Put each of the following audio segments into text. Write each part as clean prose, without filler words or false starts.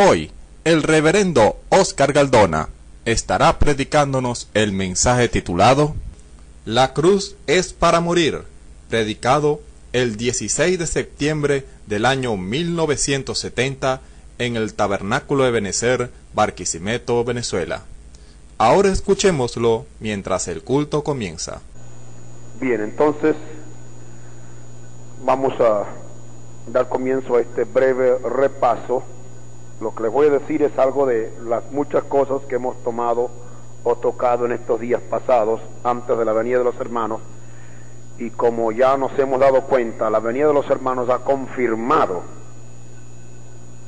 Hoy, el reverendo Oscar Galdona estará predicándonos el mensaje titulado La cruz es para morir, predicado el 16 de septiembre del año 1970 en el Tabernáculo de Benecer, Barquisimeto, Venezuela. Ahora escuchémoslo mientras el culto comienza. Bien, entonces vamos a dar comienzo a este breve repaso. Lo que les voy a decir es algo de las muchas cosas que hemos tomado o tocado en estos días pasados, antes de la venida de los hermanos, y como ya nos hemos dado cuenta, la venida de los hermanos ha confirmado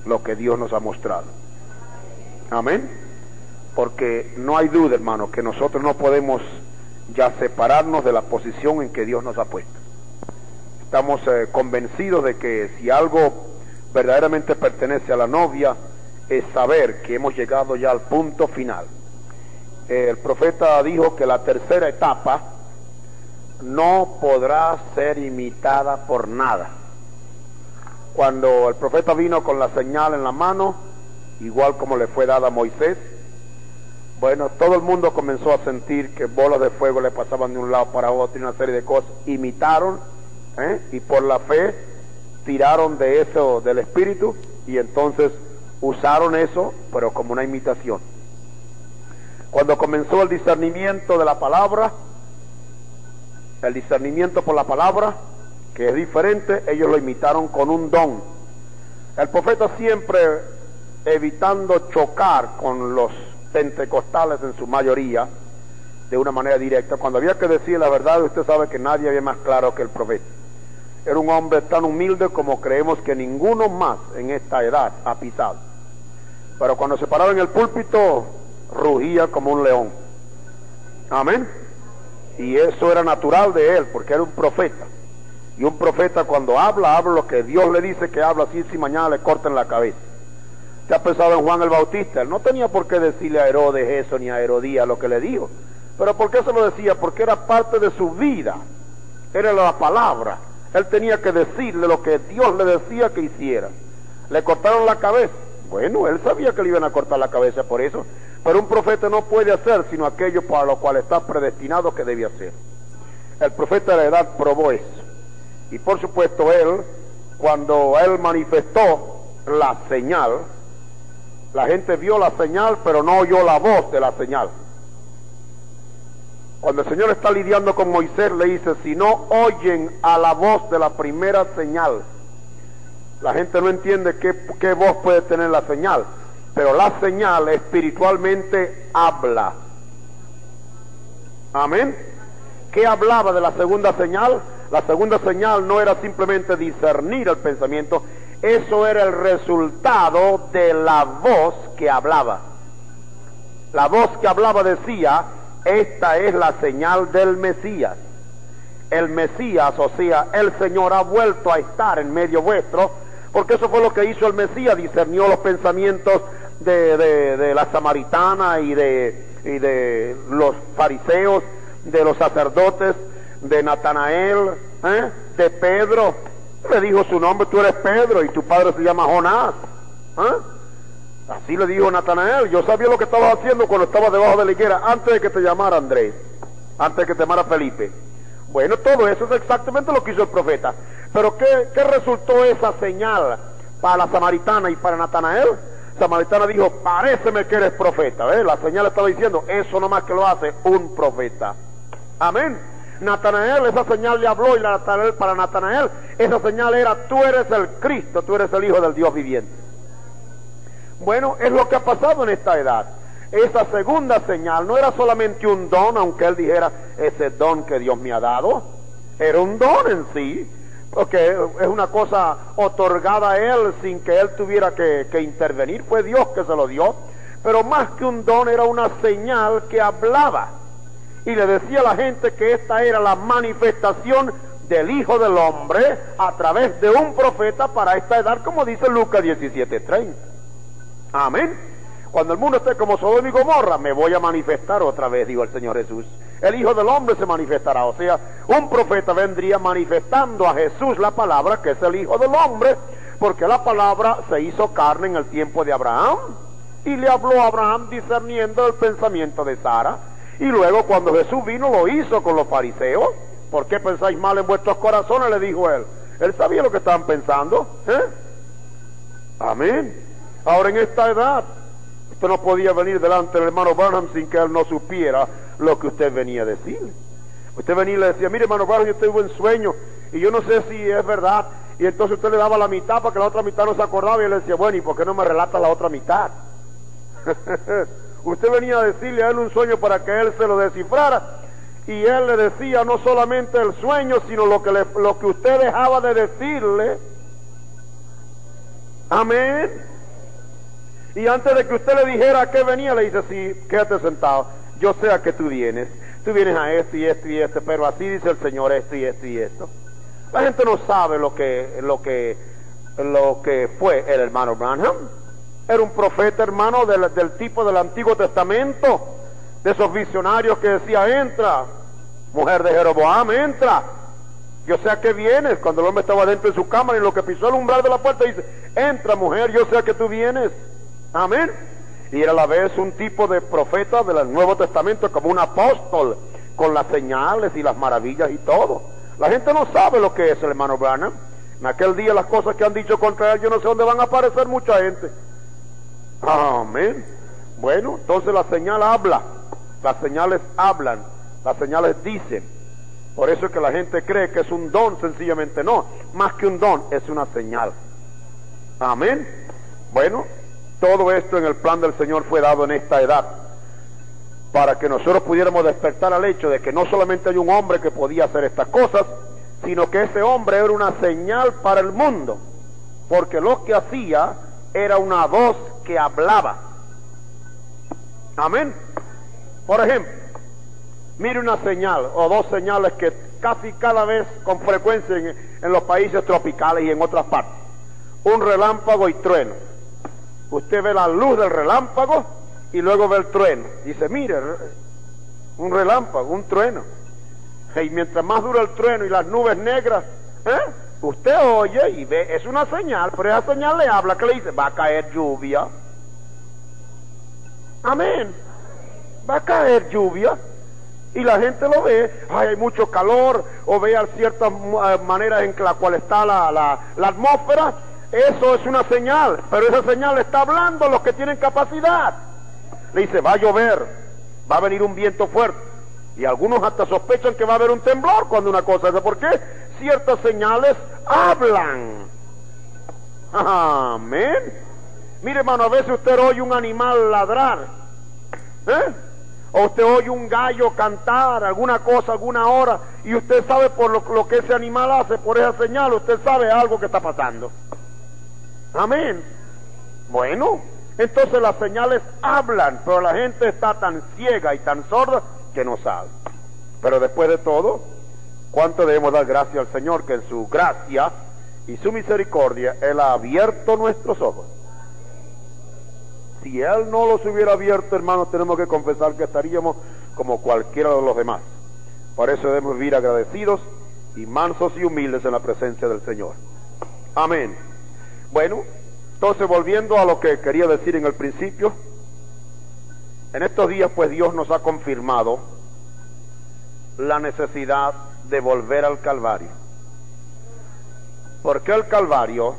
lo que Dios nos ha mostrado. Amén. Porque no hay duda, hermano, que nosotros no podemos ya separarnos de la posición en que Dios nos ha puesto. Estamos convencidos de que si algo verdaderamente pertenece a la novia, es saber que hemos llegado ya al punto final. El profeta dijo que la tercera etapa no podrá ser imitada por nada. Cuando el profeta vino con la señal en la mano, igual como le fue dada a Moisés, bueno, todo el mundo comenzó a sentir que bolas de fuego le pasaban de un lado para otro y una serie de cosas. Imitaron, y por la fe tiraron de eso del espíritu y entonces usaron eso, pero como una imitación. Cuando comenzó el discernimiento de la palabra, el discernimiento por la palabra, que es diferente, ellos lo imitaron con un don. El profeta siempre evitando chocar con los pentecostales en su mayoría, de una manera directa. Cuando había que decir la verdad, usted sabe que nadie había más claro que el profeta. Era un hombre tan humilde como creemos que ninguno más en esta edad ha pisado. Pero cuando se paraba en el púlpito, rugía como un león. Amén. Y eso era natural de él, porque era un profeta. Y un profeta cuando habla lo que Dios le dice que habla, así si mañana le corten la cabeza. ¿Se ha pensado en Juan el Bautista? Él no tenía por qué decirle a Herodes eso, ni a Herodías lo que le dijo. ¿Pero por qué se lo decía? Porque era parte de su vida. Era la palabra. Él tenía que decirle lo que Dios le decía que hiciera. Le cortaron la cabeza. Bueno, él sabía que le iban a cortar la cabeza por eso. Pero un profeta no puede hacer sino aquello para lo cual está predestinado que debe hacer. El profeta de la edad probó eso. Y por supuesto él, cuando él manifestó la señal, la gente vio la señal, pero no oyó la voz de la señal. Cuando el Señor está lidiando con Moisés, le dice, si no oyen a la voz de la primera señal, la gente no entiende qué voz puede tener la señal, pero la señal espiritualmente habla. Amén. ¿Qué hablaba de la segunda señal? La segunda señal no era simplemente discernir el pensamiento, eso era el resultado de la voz que hablaba. La voz que hablaba decía, esta es la señal del Mesías. El Mesías, o sea, el Señor ha vuelto a estar en medio vuestro, porque eso fue lo que hizo el Mesías, discernió los pensamientos de la samaritana y de los fariseos, de los sacerdotes, de Natanael, de Pedro. Le dijo su nombre, tú eres Pedro y tu padre se llama Jonás. Así le dijo Natanael, yo sabía lo que estabas haciendo cuando estabas debajo de la higuera, antes de que te llamara Andrés, antes de que te llamara Felipe. Bueno, todo eso es exactamente lo que hizo el profeta. Pero ¿qué resultó esa señal para la samaritana y para Natanael? Samaritana dijo, paréceme que eres profeta. La señal estaba diciendo, eso nomás que lo hace un profeta. Amén. Natanael, esa señal le habló, y para Natanael, esa señal era, tú eres el Cristo, tú eres el Hijo del Dios viviente. Bueno, es lo que ha pasado en esta edad. Esa segunda señal no era solamente un don, aunque él dijera, ese don que Dios me ha dado, era un don en sí, porque es una cosa otorgada a él sin que él tuviera que intervenir, fue Dios que se lo dio, pero más que un don era una señal que hablaba, y le decía a la gente que esta era la manifestación del Hijo del Hombre a través de un profeta para esta edad, como dice Lucas 17:30. Amén. Cuando el mundo esté como Sodoma y Gomorra, me voy a manifestar otra vez, dijo el Señor Jesús. El Hijo del Hombre se manifestará, o sea, un profeta vendría manifestando a Jesús la palabra, que es el Hijo del Hombre, porque la palabra se hizo carne en el tiempo de Abraham, y le habló a Abraham discerniendo el pensamiento de Sara. Y luego cuando Jesús vino lo hizo con los fariseos. ¿Por qué pensáis mal en vuestros corazones?, le dijo él. Él sabía lo que estaban pensando, Amén. Ahora, en esta edad usted no podía venir delante del hermano Branham sin que él no supiera lo que usted venía a decirle. Usted venía y le decía: mire, hermano Branham, yo tuve un sueño y yo no sé si es verdad. Y entonces usted le daba la mitad para que la otra mitad no se acordaba, y él le decía: bueno, ¿y por qué no me relata la otra mitad? Usted venía a decirle a él un sueño para que él se lo descifrara, y él le decía no solamente el sueño, sino lo que usted dejaba de decirle. Amén. Y antes de que usted le dijera a qué venía, le dice: sí, quédate sentado, yo sé a qué tú vienes a esto y esto y esto, pero así dice el Señor, esto y esto y esto. La gente no sabe lo que fue el hermano Branham. Era un profeta, hermano, del tipo del Antiguo Testamento, de esos visionarios que decía: entra, mujer de Jeroboam, entra, yo sé a qué vienes. Cuando el hombre estaba dentro de su cámara, y lo que pisó el umbral de la puerta, dice: entra, mujer, yo sé a qué tú vienes. Amén. Y era a la vez un tipo de profeta del Nuevo Testamento, como un apóstol, con las señales y las maravillas y todo. La gente no sabe lo que es el hermano Branham. En aquel día las cosas que han dicho contra él, yo no sé dónde van a aparecer mucha gente. Amén. Bueno, entonces la señal habla, las señales hablan, las señales dicen. Por eso es que la gente cree que es un don. Sencillamente no, más que un don, es una señal. Amén. Bueno, todo esto en el plan del Señor fue dado en esta edad, para que nosotros pudiéramos despertar al hecho de que no solamente hay un hombre que podía hacer estas cosas, sino que ese hombre era una señal para el mundo, porque lo que hacía era una voz que hablaba. Amén. Por ejemplo, mire una señal o dos señales que casi cada vez con frecuencia en los países tropicales y en otras partes: un relámpago y trueno. Usted ve la luz del relámpago y luego ve el trueno. Dice: mire, un relámpago, un trueno. Y mientras más dura el trueno y las nubes negras, usted oye y ve, es una señal, pero esa señal le habla, que le dice: va a caer lluvia. Amén. Va a caer lluvia. Y la gente lo ve: ay, hay mucho calor, o vea ciertas maneras en la cual está la atmósfera. Eso es una señal, pero esa señal está hablando a los que tienen capacidad. Le dice: va a llover, va a venir un viento fuerte, y algunos hasta sospechan que va a haber un temblor cuando una cosa es. ¿Por qué? Ciertas señales hablan. Amén. Mire, hermano, a veces usted oye un animal ladrar, o usted oye un gallo cantar, alguna cosa, alguna hora, y usted sabe por lo que ese animal hace, por esa señal, usted sabe algo que está pasando. Amén. Bueno, entonces las señales hablan, pero la gente está tan ciega y tan sorda que no sabe. Pero después de todo, ¿cuánto debemos dar gracias al Señor? Que en su gracia y su misericordia Él ha abierto nuestros ojos. Si Él no los hubiera abierto, hermanos, tenemos que confesar que estaríamos como cualquiera de los demás. Por eso debemos vivir agradecidos y mansos y humildes en la presencia del Señor. Amén. Bueno, entonces, volviendo a lo que quería decir en el principio, en estos días pues Dios nos ha confirmado la necesidad de volver al Calvario, porque el Calvario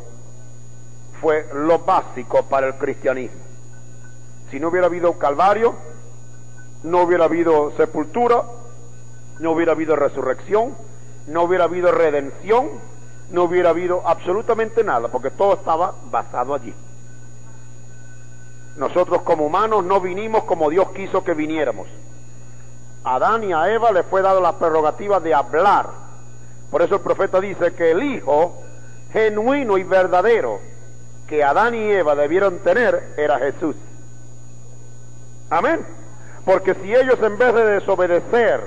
fue lo básico para el cristianismo. Si no hubiera habido Calvario, no hubiera habido sepultura, no hubiera habido resurrección, no hubiera habido redención, no hubiera habido absolutamente nada, porque todo estaba basado allí. Nosotros como humanos no vinimos como Dios quiso que viniéramos. A Adán y a Eva les fue dada la prerrogativa de hablar. Por eso el profeta dice que el hijo genuino y verdadero que Adán y Eva debieron tener era Jesús. Amén. Porque si ellos, en vez de desobedecer,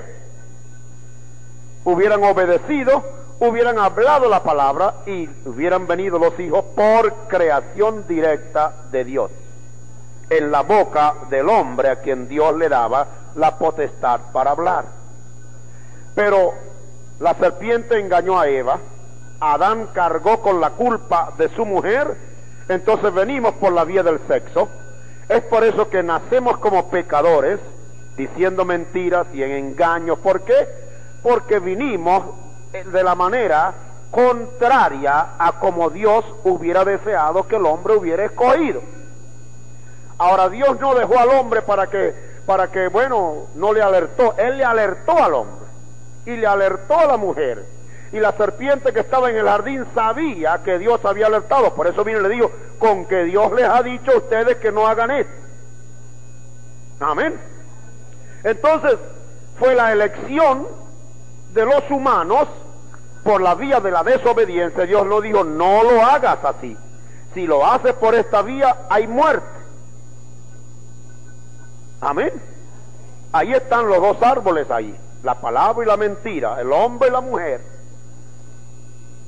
hubieran obedecido, hubieran hablado la palabra y hubieran venido los hijos por creación directa de Dios, en la boca del hombre a quien Dios le daba la potestad para hablar. Pero la serpiente engañó a Eva Adán cargó con la culpa de su mujer, entonces venimos por la vía del sexo. Es por eso que nacemos como pecadores, diciendo mentiras y en engaños. ¿Por qué? Porque vinimos de la manera contraria a como Dios hubiera deseado que el hombre hubiera escogido. Ahora, Dios no dejó al hombre para que, bueno, no le alertó. Él le alertó al hombre y le alertó a la mujer. Y la serpiente que estaba en el jardín sabía que Dios había alertado. Por eso vino y le dijo, con que Dios les ha dicho a ustedes que no hagan esto. Amén. Entonces, fue la elección de los humanos por la vía de la desobediencia. Dios no dijo, no lo hagas así. Si lo haces por esta vía, hay muerte. Amén. Ahí están los dos árboles ahí, la palabra y la mentira, el hombre y la mujer.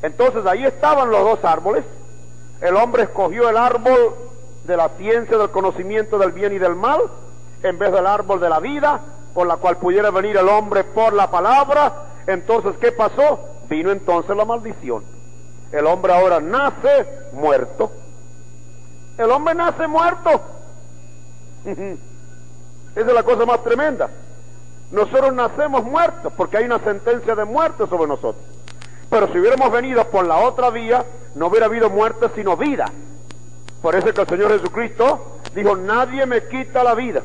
Entonces ahí estaban los dos árboles. El hombre escogió el árbol de la ciencia, del conocimiento del bien y del mal, en vez del árbol de la vida, por la cual pudiera venir el hombre por la palabra. Entonces, ¿qué pasó? Vino entonces la maldición. El hombre ahora nace muerto. El hombre nace muerto. Esa es la cosa más tremenda. Nosotros nacemos muertos porque hay una sentencia de muerte sobre nosotros. Pero si hubiéramos venido por la otra vía, no hubiera habido muerte sino vida. Por eso es que el Señor Jesucristo dijo, nadie me quita la vida.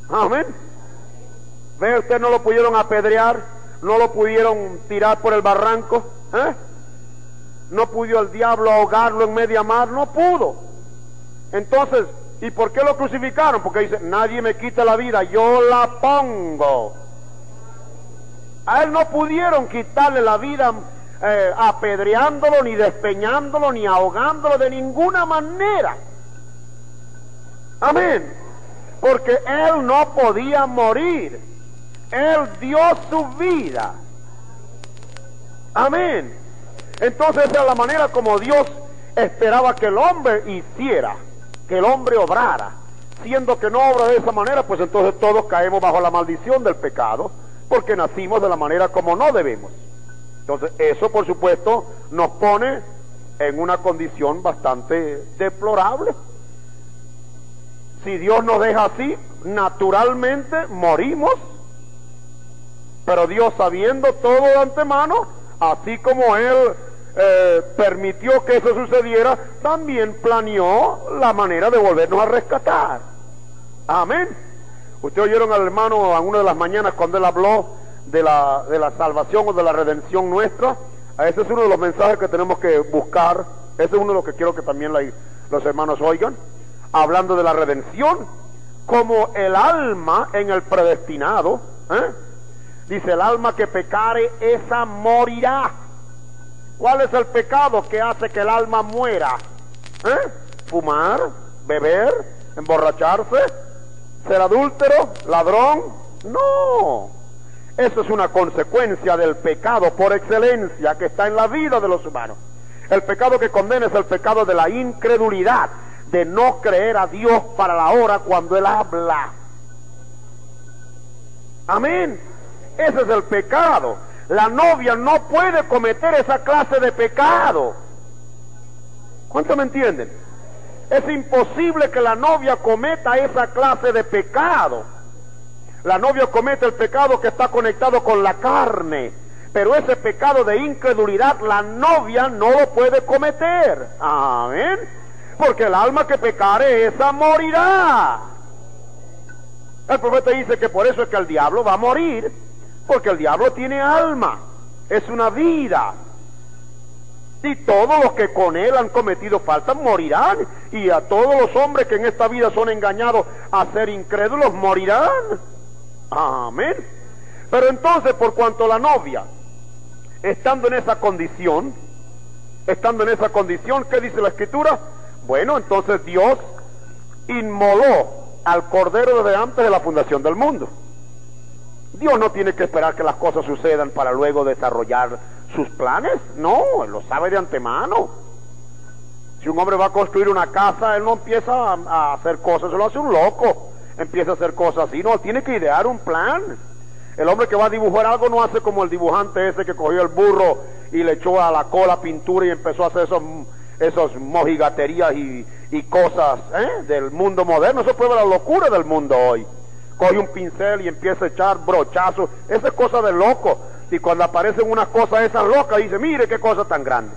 Amén. Ve, usted, no lo pudieron apedrear, no lo pudieron tirar por el barranco, no pudo el diablo ahogarlo en media mar, no pudo. Entonces, ¿y por qué lo crucificaron? Porque dice, nadie me quita la vida, yo la pongo. A él no pudieron quitarle la vida apedreándolo, ni despeñándolo, ni ahogándolo de ninguna manera. Amén. Porque él no podía morir. Él dio su vida. Amén. Entonces esa es la manera como Dios esperaba que el hombre hiciera, que el hombre obrara. Siendo que no obra de esa manera, pues entonces todos caemos bajo la maldición del pecado, porque nacimos de la manera como no debemos. Entonces eso, por supuesto, nos pone en una condición bastante deplorable. Si Dios nos deja así, naturalmente morimos. Pero Dios, sabiendo todo de antemano, así como Él permitió que eso sucediera, también planeó la manera de volvernos a rescatar. Amén. Ustedes oyeron al hermano en una de las mañanas cuando él habló de la salvación o de la redención nuestra. Ese es uno de los mensajes que tenemos que buscar. Ese es uno de los que quiero que también los hermanos oigan. Hablando de la redención, como el alma en el predestinado, dice, el alma que pecare, esa morirá. ¿Cuál es el pecado que hace que el alma muera? Fumar, beber, emborracharse, ser adúltero, ladrón. No, eso es una consecuencia del pecado por excelencia que está en la vida de los humanos. El pecado que condena es el pecado de la incredulidad, de no creer a Dios para la hora cuando Él habla. Amén. Ese es el pecado. La novia no puede cometer esa clase de pecado. ¿Cuántos me entienden? Es imposible que la novia cometa esa clase de pecado. La novia comete el pecado que está conectado con la carne, pero ese pecado de incredulidad la novia no lo puede cometer. Amén. Porque el alma que pecare, esa morirá. El profeta dice que por eso es que el diablo va a morir, porque el diablo tiene alma, es una vida. Y todos los que con él han cometido falta morirán, y a todos los hombres que en esta vida son engañados a ser incrédulos morirán. Amén. Pero entonces, por cuanto la novia, estando en esa condición, ¿qué dice la Escritura? Bueno, entonces Dios inmoló al Cordero desde antes de la fundación del mundo. Dios no tiene que esperar que las cosas sucedan para luego desarrollar sus planes. No, Él lo sabe de antemano. Si un hombre va a construir una casa, él no empieza a hacer cosas, se lo hace un loco. Empieza a hacer cosas así, no, tiene que idear un plan. El hombre que va a dibujar algo no hace como el dibujante ese que cogió el burro y le echó a la cola pintura y empezó a hacer esos mojigaterías y cosas del mundo moderno. Eso prueba la locura del mundo hoy. Coge un pincel y empieza a echar brochazos. Esa es cosa de loco. Y cuando aparecen unas cosas esas locas, dice, mire qué cosa tan grande.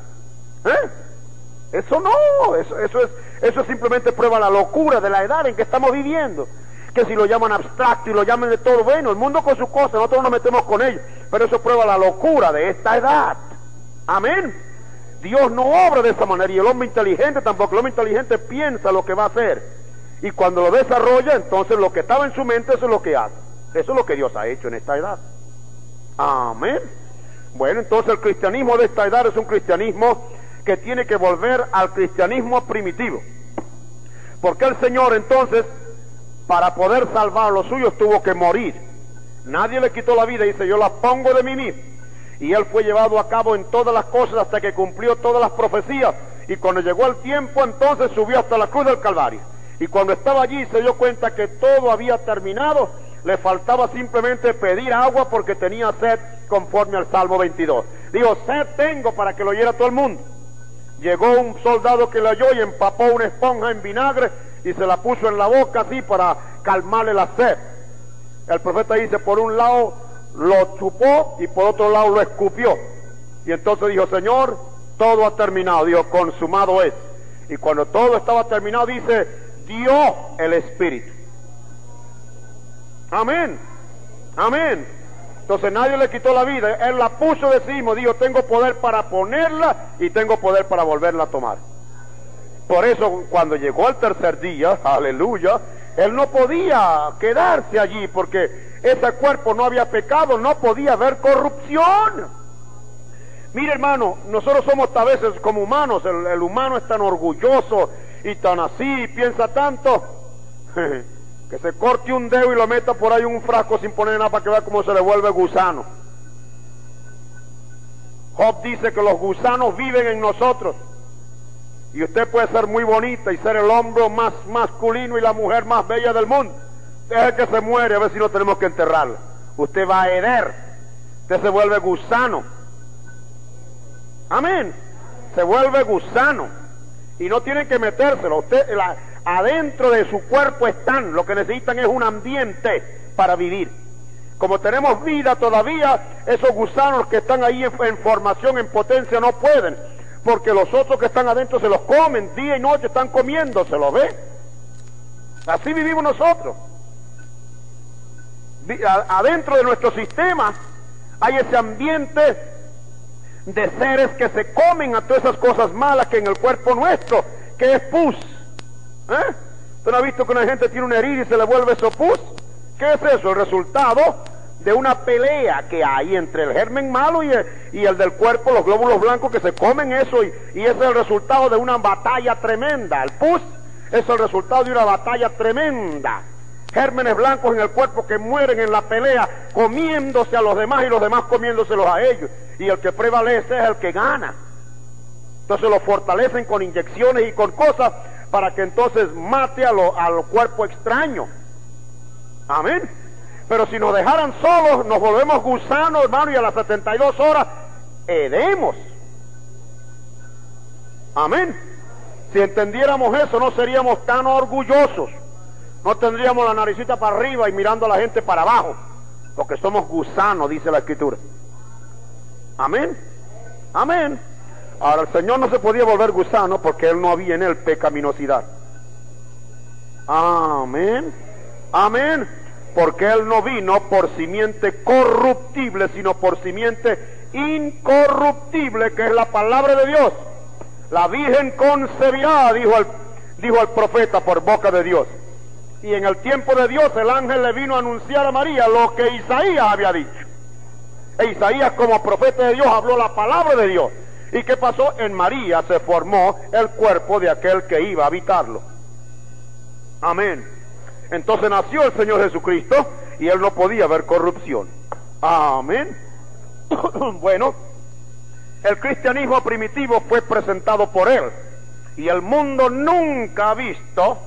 Eso no, eso es simplemente prueba la locura de la edad en que estamos viviendo. Que si lo llaman abstracto y lo llaman de todo, bueno, el mundo con sus cosas, nosotros nos metemos con ellos, pero eso prueba la locura de esta edad. Amén. Dios no obra de esa manera, y el hombre inteligente tampoco. El hombre inteligente piensa lo que va a hacer, y cuando lo desarrolla, entonces lo que estaba en su mente, eso es lo que hace. Eso es lo que Dios ha hecho en esta edad. Amén. Bueno, entonces el cristianismo de esta edad es un cristianismo que tiene que volver al cristianismo primitivo, porque el Señor entonces, para poder salvar a los suyos, tuvo que morir. Nadie le quitó la vida, dice, yo la pongo de mí mismo. Y él fue llevado a cabo en todas las cosas hasta que cumplió todas las profecías. Y cuando llegó el tiempo, entonces subió hasta la cruz del Calvario. Y cuando estaba allí se dio cuenta que todo había terminado. Le faltaba simplemente pedir agua porque tenía sed, conforme al Salmo 22. Dijo, sed tengo, para que lo oyera todo el mundo. Llegó un soldado que lo oyó y empapó una esponja en vinagre y se la puso en la boca así para calmarle la sed. El profeta dice, por un lado lo chupó y por otro lado lo escupió. Y entonces dijo, Señor, todo ha terminado. Dijo, consumado es. Y cuando todo estaba terminado, dice, dio el Espíritu. Amén. Amén. Entonces nadie le quitó la vida. Él la puso de sí mismo. Dijo, tengo poder para ponerla y tengo poder para volverla a tomar. Por eso cuando llegó el tercer día, aleluya, él no podía quedarse allí porque ese cuerpo no había pecado, no podía haber corrupción. Mire, hermano, nosotros somos a veces como humanos, el humano es tan orgulloso y tan así, y piensa tanto, que se corte un dedo y lo meta por ahí en un frasco sin poner nada para que vea cómo se le vuelve gusano. Job dice que los gusanos viven en nosotros. Y usted puede ser muy bonita y ser el hombre más masculino y la mujer más bella del mundo. Deje que se muere, a ver si no tenemos que enterrarla. Usted va a heder. Usted se vuelve gusano. Amén. Se vuelve gusano. Y no tienen que metérselo. Adentro de su cuerpo están. Lo que necesitan es un ambiente para vivir. Como tenemos vida todavía, esos gusanos que están ahí en formación, en potencia, no pueden. Porque los otros que están adentro se los comen, día y noche están comiéndoselo, ¿ve? Así vivimos nosotros. Adentro de nuestro sistema hay ese ambiente de seres que se comen a todas esas cosas malas que en el cuerpo nuestro, que es pus. ¿Usted no ha visto que una gente tiene una herida y se le vuelve eso pus? ¿Qué es eso? El resultado de una pelea que hay entre el germen malo y el del cuerpo, los glóbulos blancos que se comen eso, y ese es el resultado de una batalla tremenda. El pus es el resultado de una batalla tremenda. Gérmenes blancos en el cuerpo que mueren en la pelea, comiéndose a los demás y los demás comiéndoselos a ellos. Y el que prevalece es el que gana. Entonces lo fortalecen con inyecciones y con cosas para que entonces mate al cuerpo extraño. Amén. Pero si nos dejaran solos, nos volvemos gusanos, hermano, y a las 72 horas hedemos. Amén. Si entendiéramos eso, no seríamos tan orgullosos. No tendríamos la naricita para arriba y mirando a la gente para abajo, porque somos gusanos, dice la Escritura. Amén. Amén. Ahora, el Señor no se podía volver gusano porque Él no había en Él pecaminosidad. Amén. Amén. Porque Él no vino por simiente corruptible, sino por simiente incorruptible, que es la palabra de Dios. La Virgen concebirá, dijo el profeta por boca de Dios. Y en el tiempo de Dios el ángel le vino a anunciar a María lo que Isaías había dicho. E Isaías, como profeta de Dios, habló la palabra de Dios. ¿Y qué pasó? En María se formó el cuerpo de aquel que iba a habitarlo. Amén. Entonces nació el Señor Jesucristo y Él no podía haber corrupción. Amén. Bueno, el cristianismo primitivo fue presentado por Él, y el mundo nunca ha visto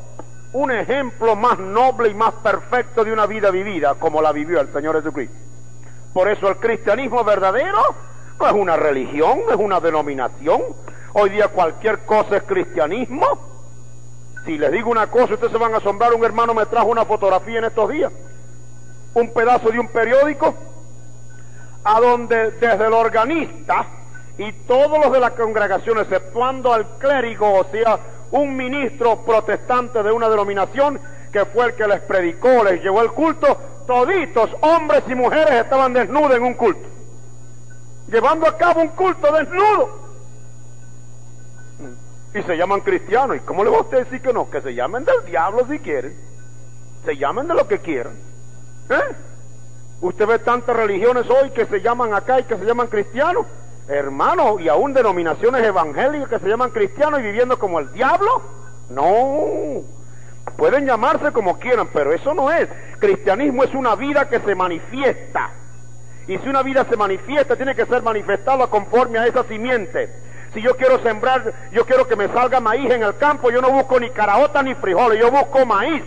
un ejemplo más noble y más perfecto de una vida vivida como la vivió el Señor Jesucristo. Por eso el cristianismo verdadero no es una religión, no es una denominación. Hoy día cualquier cosa es cristianismo. Si les digo una cosa, ustedes se van a asombrar. Un hermano me trajo una fotografía en estos días, un pedazo de un periódico, a donde desde el organista y todos los de la congregación, exceptuando al clérigo, o sea, un ministro protestante de una denominación, que fue el que les predicó, les llevó el culto, toditos, hombres y mujeres, estaban desnudos en un culto, llevando a cabo un culto desnudo. Y se llaman cristianos. ¿Y cómo le va a usted decir que no? Que se llamen del diablo si quieren, se llamen de lo que quieran. Usted ve tantas religiones hoy que se llaman acá y que se llaman cristianos, hermano, y aún denominaciones evangélicas que se llaman cristianos y viviendo como el diablo. No, pueden llamarse como quieran, pero eso no es. Cristianismo es una vida que se manifiesta, y si una vida se manifiesta, tiene que ser manifestada conforme a esa simiente. Si yo quiero sembrar, yo quiero que me salga maíz en el campo, yo no busco ni caraota ni frijoles, yo busco maíz.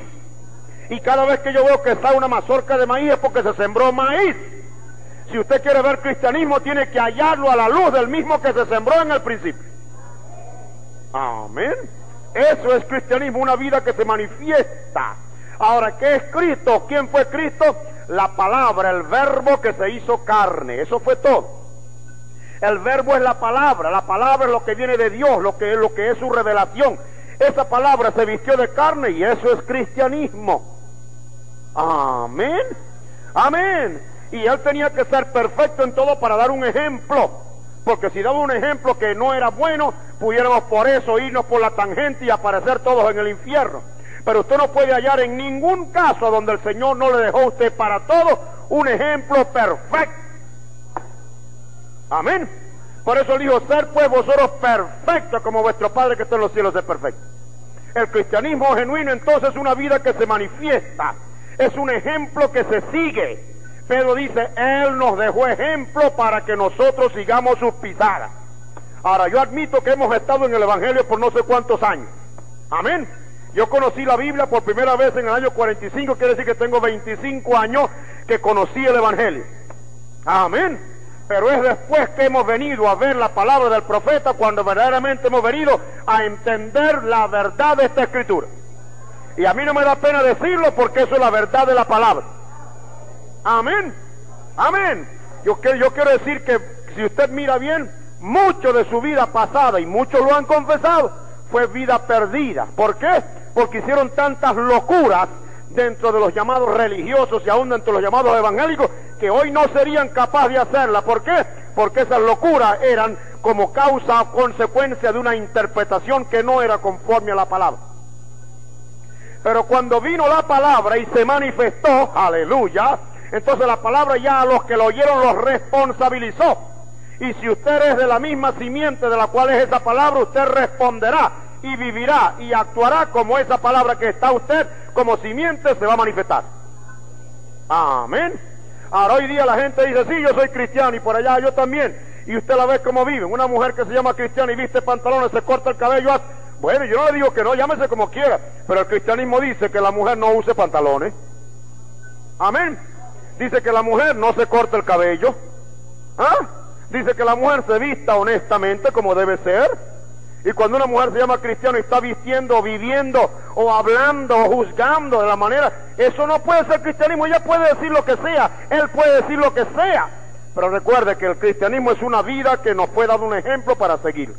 Y cada vez que yo veo que está una mazorca de maíz es porque se sembró maíz. Si usted quiere ver cristianismo, tiene que hallarlo a la luz del mismo que se sembró en el principio. Amén. Eso es cristianismo, una vida que se manifiesta. Ahora, ¿qué es Cristo? ¿Quién fue Cristo? La palabra, el verbo que se hizo carne. Eso fue todo. El verbo es la palabra es lo que viene de Dios, lo que es su revelación. Esa palabra se vistió de carne y eso es cristianismo. Amén. Amén. Y él tenía que ser perfecto en todo para dar un ejemplo, porque si daba un ejemplo que no era bueno, pudiéramos por eso irnos por la tangente y aparecer todos en el infierno. Pero usted no puede hallar en ningún caso donde el Señor no le dejó a usted para todo un ejemplo perfecto. Amén. Por eso dijo, ser pues vosotros perfectos como vuestro Padre que está en los cielos es perfecto. El cristianismo genuino entonces es una vida que se manifiesta, es un ejemplo que se sigue. Pedro dice, Él nos dejó ejemplo para que nosotros sigamos sus pisadas. Ahora, yo admito que hemos estado en el Evangelio por no sé cuántos años. Amén. Yo conocí la Biblia por primera vez en el año 45, quiere decir que tengo 25 años que conocí el Evangelio. Amén. Pero es después que hemos venido a ver la palabra del profeta, cuando verdaderamente hemos venido a entender la verdad de esta escritura. Y a mí no me da pena decirlo, porque eso es la verdad de la palabra. Amén. Amén. Yo quiero decir que si usted mira bien, mucho de su vida pasada, y muchos lo han confesado, fue vida perdida. ¿Por qué? Porque hicieron tantas locuras dentro de los llamados religiosos y aún dentro de los llamados evangélicos, que hoy no serían capaces de hacerla. ¿Por qué? Porque esas locuras eran como causa o consecuencia de una interpretación que no era conforme a la palabra. Pero cuando vino la palabra y se manifestó, aleluya, entonces la palabra ya a los que lo oyeron los responsabilizó. Y si usted es de la misma simiente de la cual es esa palabra, usted responderá y vivirá y actuará como esa palabra que está usted como simiente se va a manifestar. Amén. Ahora hoy día la gente dice, sí, yo soy cristiano, y por allá yo también, y usted la ve como vive. Una mujer que se llama cristiana y viste pantalones, se corta el cabello, bueno, yo no le digo que no, llámese como quiera, pero el cristianismo dice que la mujer no use pantalones. Amén. Dice que la mujer no se corte el cabello. Dice que la mujer se vista honestamente como debe ser. Y cuando una mujer se llama cristiano y está vistiendo, o viviendo, o hablando, o juzgando de la manera, eso no puede ser cristianismo. Ella puede decir lo que sea, él puede decir lo que sea, pero recuerde que el cristianismo es una vida que nos puede dar un ejemplo para seguir.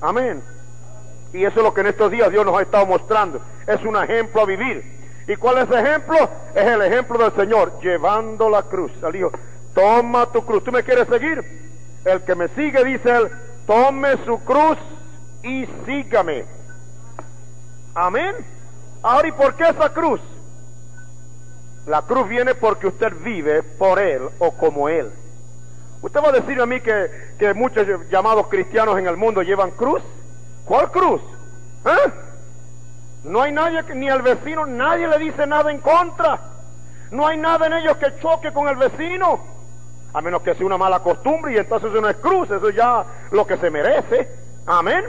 Amén. Y eso es lo que en estos días Dios nos ha estado mostrando, es un ejemplo a vivir. ¿Y cuál es ese ejemplo? Es el ejemplo del Señor, llevando la cruz. Él dijo, toma tu cruz. ¿Tú me quieres seguir? El que me sigue, dice él, tome su cruz y sígame. Amén. Ahora, ¿y por qué esa cruz? La cruz viene porque usted vive por Él o como Él. Usted va a decir a mí que muchos llamados cristianos en el mundo llevan cruz. ¿Cuál cruz? No hay nadie, ni al vecino, nadie le dice nada en contra. No hay nada en ellos que choque con el vecino. A menos que sea una mala costumbre, y entonces eso no es cruz, eso ya lo que se merece. Amén.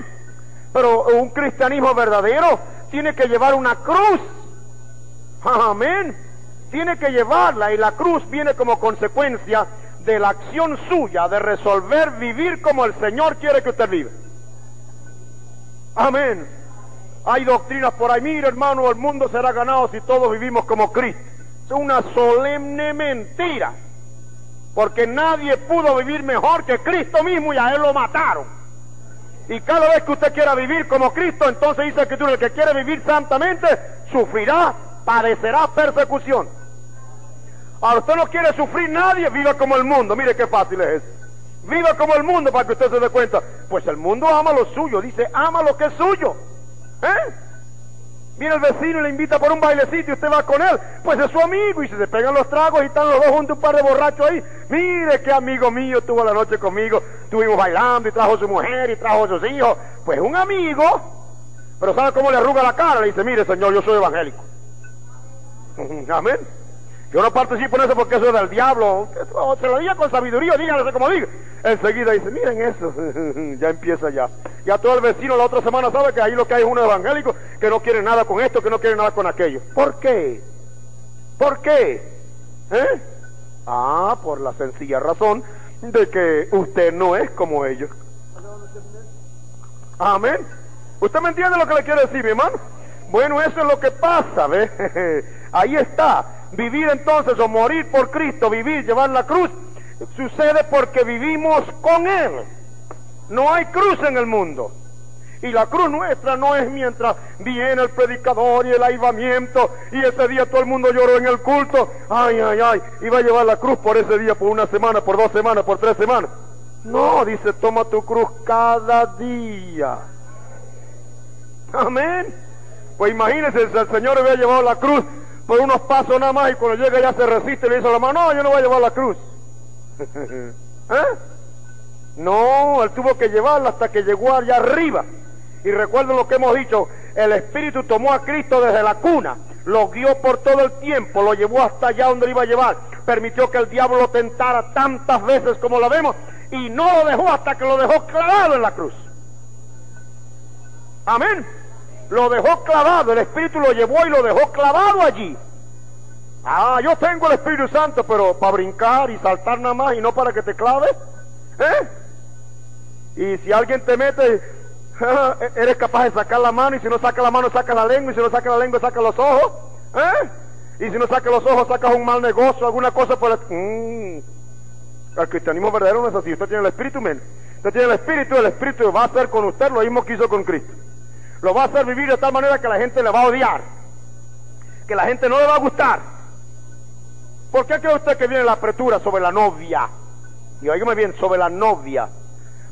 Pero un cristianismo verdadero tiene que llevar una cruz. Amén. Tiene que llevarla, y la cruz viene como consecuencia de la acción suya de resolver vivir como el Señor quiere que usted viva. Amén. Hay doctrinas por ahí, mire hermano, el mundo será ganado si todos vivimos como Cristo. Es una solemne mentira, porque nadie pudo vivir mejor que Cristo mismo, y a Él lo mataron. Y cada vez que usted quiera vivir como Cristo, entonces dice la Escritura, el que quiere vivir santamente sufrirá, padecerá persecución. Ahora, usted no quiere sufrir nadie, viva como el mundo. Mire qué fácil es eso. Viva como el mundo, para que usted se dé cuenta. Pues el mundo ama lo suyo, dice, ama lo que es suyo. Viene el vecino y le invita por un bailecito y usted va con él, pues es su amigo, y se pegan los tragos y están los dos juntos, un par de borrachos ahí. Mire qué amigo mío tuvo la noche conmigo, estuvimos bailando y trajo su mujer y trajo sus hijos. Pues un amigo, pero ¿sabe cómo le arruga la cara? Le dice, mire señor, yo soy evangélico. Amén. Yo no participo en eso porque eso es del diablo. Se lo diga con sabiduría, díganle como diga. Enseguida dice, miren eso, ya empieza ya. Ya todo el vecino la otra semana sabe que ahí lo que hay es uno evangélico que no quiere nada con esto, que no quiere nada con aquello. ¿Por qué? ¿Por qué? Por la sencilla razón de que usted no es como ellos. Amén. ¿Usted me entiende lo que le quiero decir, mi hermano? Bueno, eso es lo que pasa, ¿ve? Ahí está. Vivir entonces, o morir por Cristo, vivir, llevar la cruz, sucede porque vivimos con Él. No hay cruz en el mundo. Y la cruz nuestra no es mientras viene el predicador y el avivamiento, y ese día todo el mundo lloró en el culto. Ay, ay, ay, y va a llevar la cruz por ese día, por una semana, por 2 semanas, por 3 semanas. No, dice, toma tu cruz cada día. Amén. Pues imagínense, si el Señor había llevado la cruz por unos pasos nada más, y cuando llega ya se resiste y le dice a la mano, no, yo no voy a llevar la cruz. No, él tuvo que llevarla hasta que llegó allá arriba. Y recuerden lo que hemos dicho, el Espíritu tomó a Cristo desde la cuna, lo guió por todo el tiempo, lo llevó hasta allá donde lo iba a llevar, permitió que el diablo lo tentara tantas veces como lo vemos, y no lo dejó hasta que lo dejó clavado en la cruz. Amén. Lo dejó clavado, el Espíritu lo llevó y lo dejó clavado allí. Yo tengo el Espíritu Santo, pero para brincar y saltar nada más, y no para que te claves. Y si alguien te mete, eres capaz de sacar la mano, y si no saca la mano, saca la lengua, y si no saca la lengua, saca los ojos. Y si no saca los ojos, sacas un mal negocio, alguna cosa por el... El cristianismo verdadero no es así. Usted tiene el Espíritu, usted tiene el Espíritu va a hacer con usted lo mismo que hizo con Cristo. Lo va a hacer vivir de tal manera que la gente le va a odiar, que la gente no le va a gustar. ¿Por qué cree usted que viene la apretura sobre la novia? Y óigame bien, sobre la novia.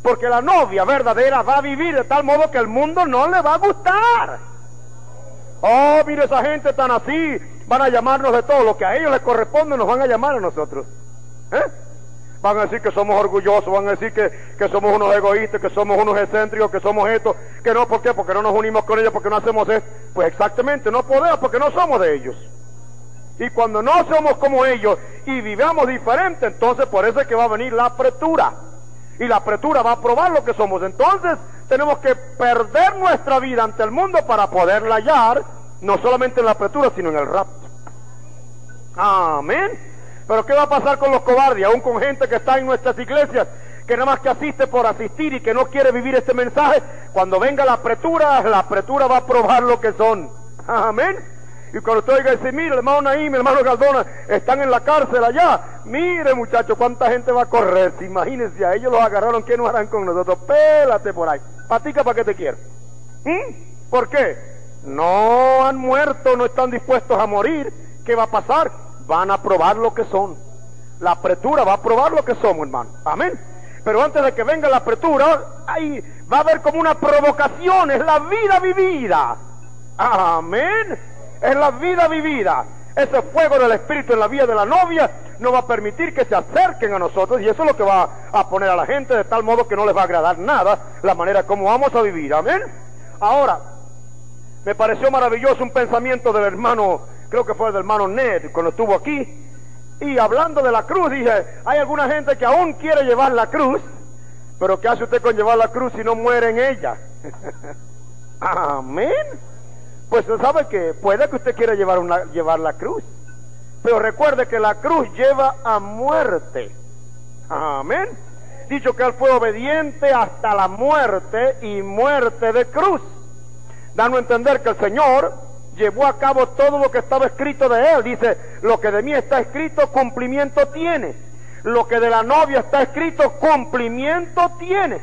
Porque la novia verdadera va a vivir de tal modo que el mundo no le va a gustar. Oh, mire esa gente tan así, van a llamarnos de todo lo que a ellos les corresponde, nos van a llamar a nosotros. Van a decir que somos orgullosos, van a decir que somos unos egoístas, que somos unos excéntricos, que somos esto, que no, ¿por qué? Porque no nos unimos con ellos, porque no hacemos esto. Pues exactamente, no podemos, porque no somos de ellos. Y cuando no somos como ellos y vivamos diferente, entonces por eso es que va a venir la apretura. Y la apretura va a probar lo que somos. Entonces tenemos que perder nuestra vida ante el mundo para poderla hallar, no solamente en la apretura, sino en el rapto. Amén. Pero ¿qué va a pasar con los cobardes? Aún con gente que está en nuestras iglesias, que nada más que asiste por asistir y que no quiere vivir este mensaje. Cuando venga la apretura va a probar lo que son. Amén. Y cuando usted oiga decir, mire, el hermano Naim, el hermano Galdona, están en la cárcel allá. Mire, muchachos, cuánta gente va a correr. Imagínense, a ellos los agarraron, ¿qué nos harán con nosotros? Pélate por ahí. Patica, ¿para qué te quiero? ¿Por qué? No han muerto, no están dispuestos a morir. ¿Qué va a pasar? Van a probar lo que son. La apretura va a probar lo que somos, hermano. Amén. Pero antes de que venga la apretura, ahí va a haber como una provocación. Es la vida vivida. Amén. Es la vida vivida. Ese fuego del Espíritu en la vida de la novia no va a permitir que se acerquen a nosotros, y eso es lo que va a poner a la gente de tal modo que no les va a agradar nada la manera como vamos a vivir. Amén. Ahora, me pareció maravilloso un pensamiento del hermano, creo que fue del hermano Ned, cuando estuvo aquí, y hablando de la cruz, dije, hay alguna gente que aún quiere llevar la cruz, pero ¿qué hace usted con llevar la cruz si no muere en ella? Amén. Pues sabe que puede que usted quiera llevar la cruz, Pero recuerde que la cruz lleva a muerte. Amén. Dicho que Él fue obediente hasta la muerte y muerte de cruz, dando a entender que el Señor llevó a cabo todo lo que estaba escrito de Él. Dice, lo que de mí está escrito, cumplimiento tiene. Lo que de la novia está escrito, cumplimiento tiene.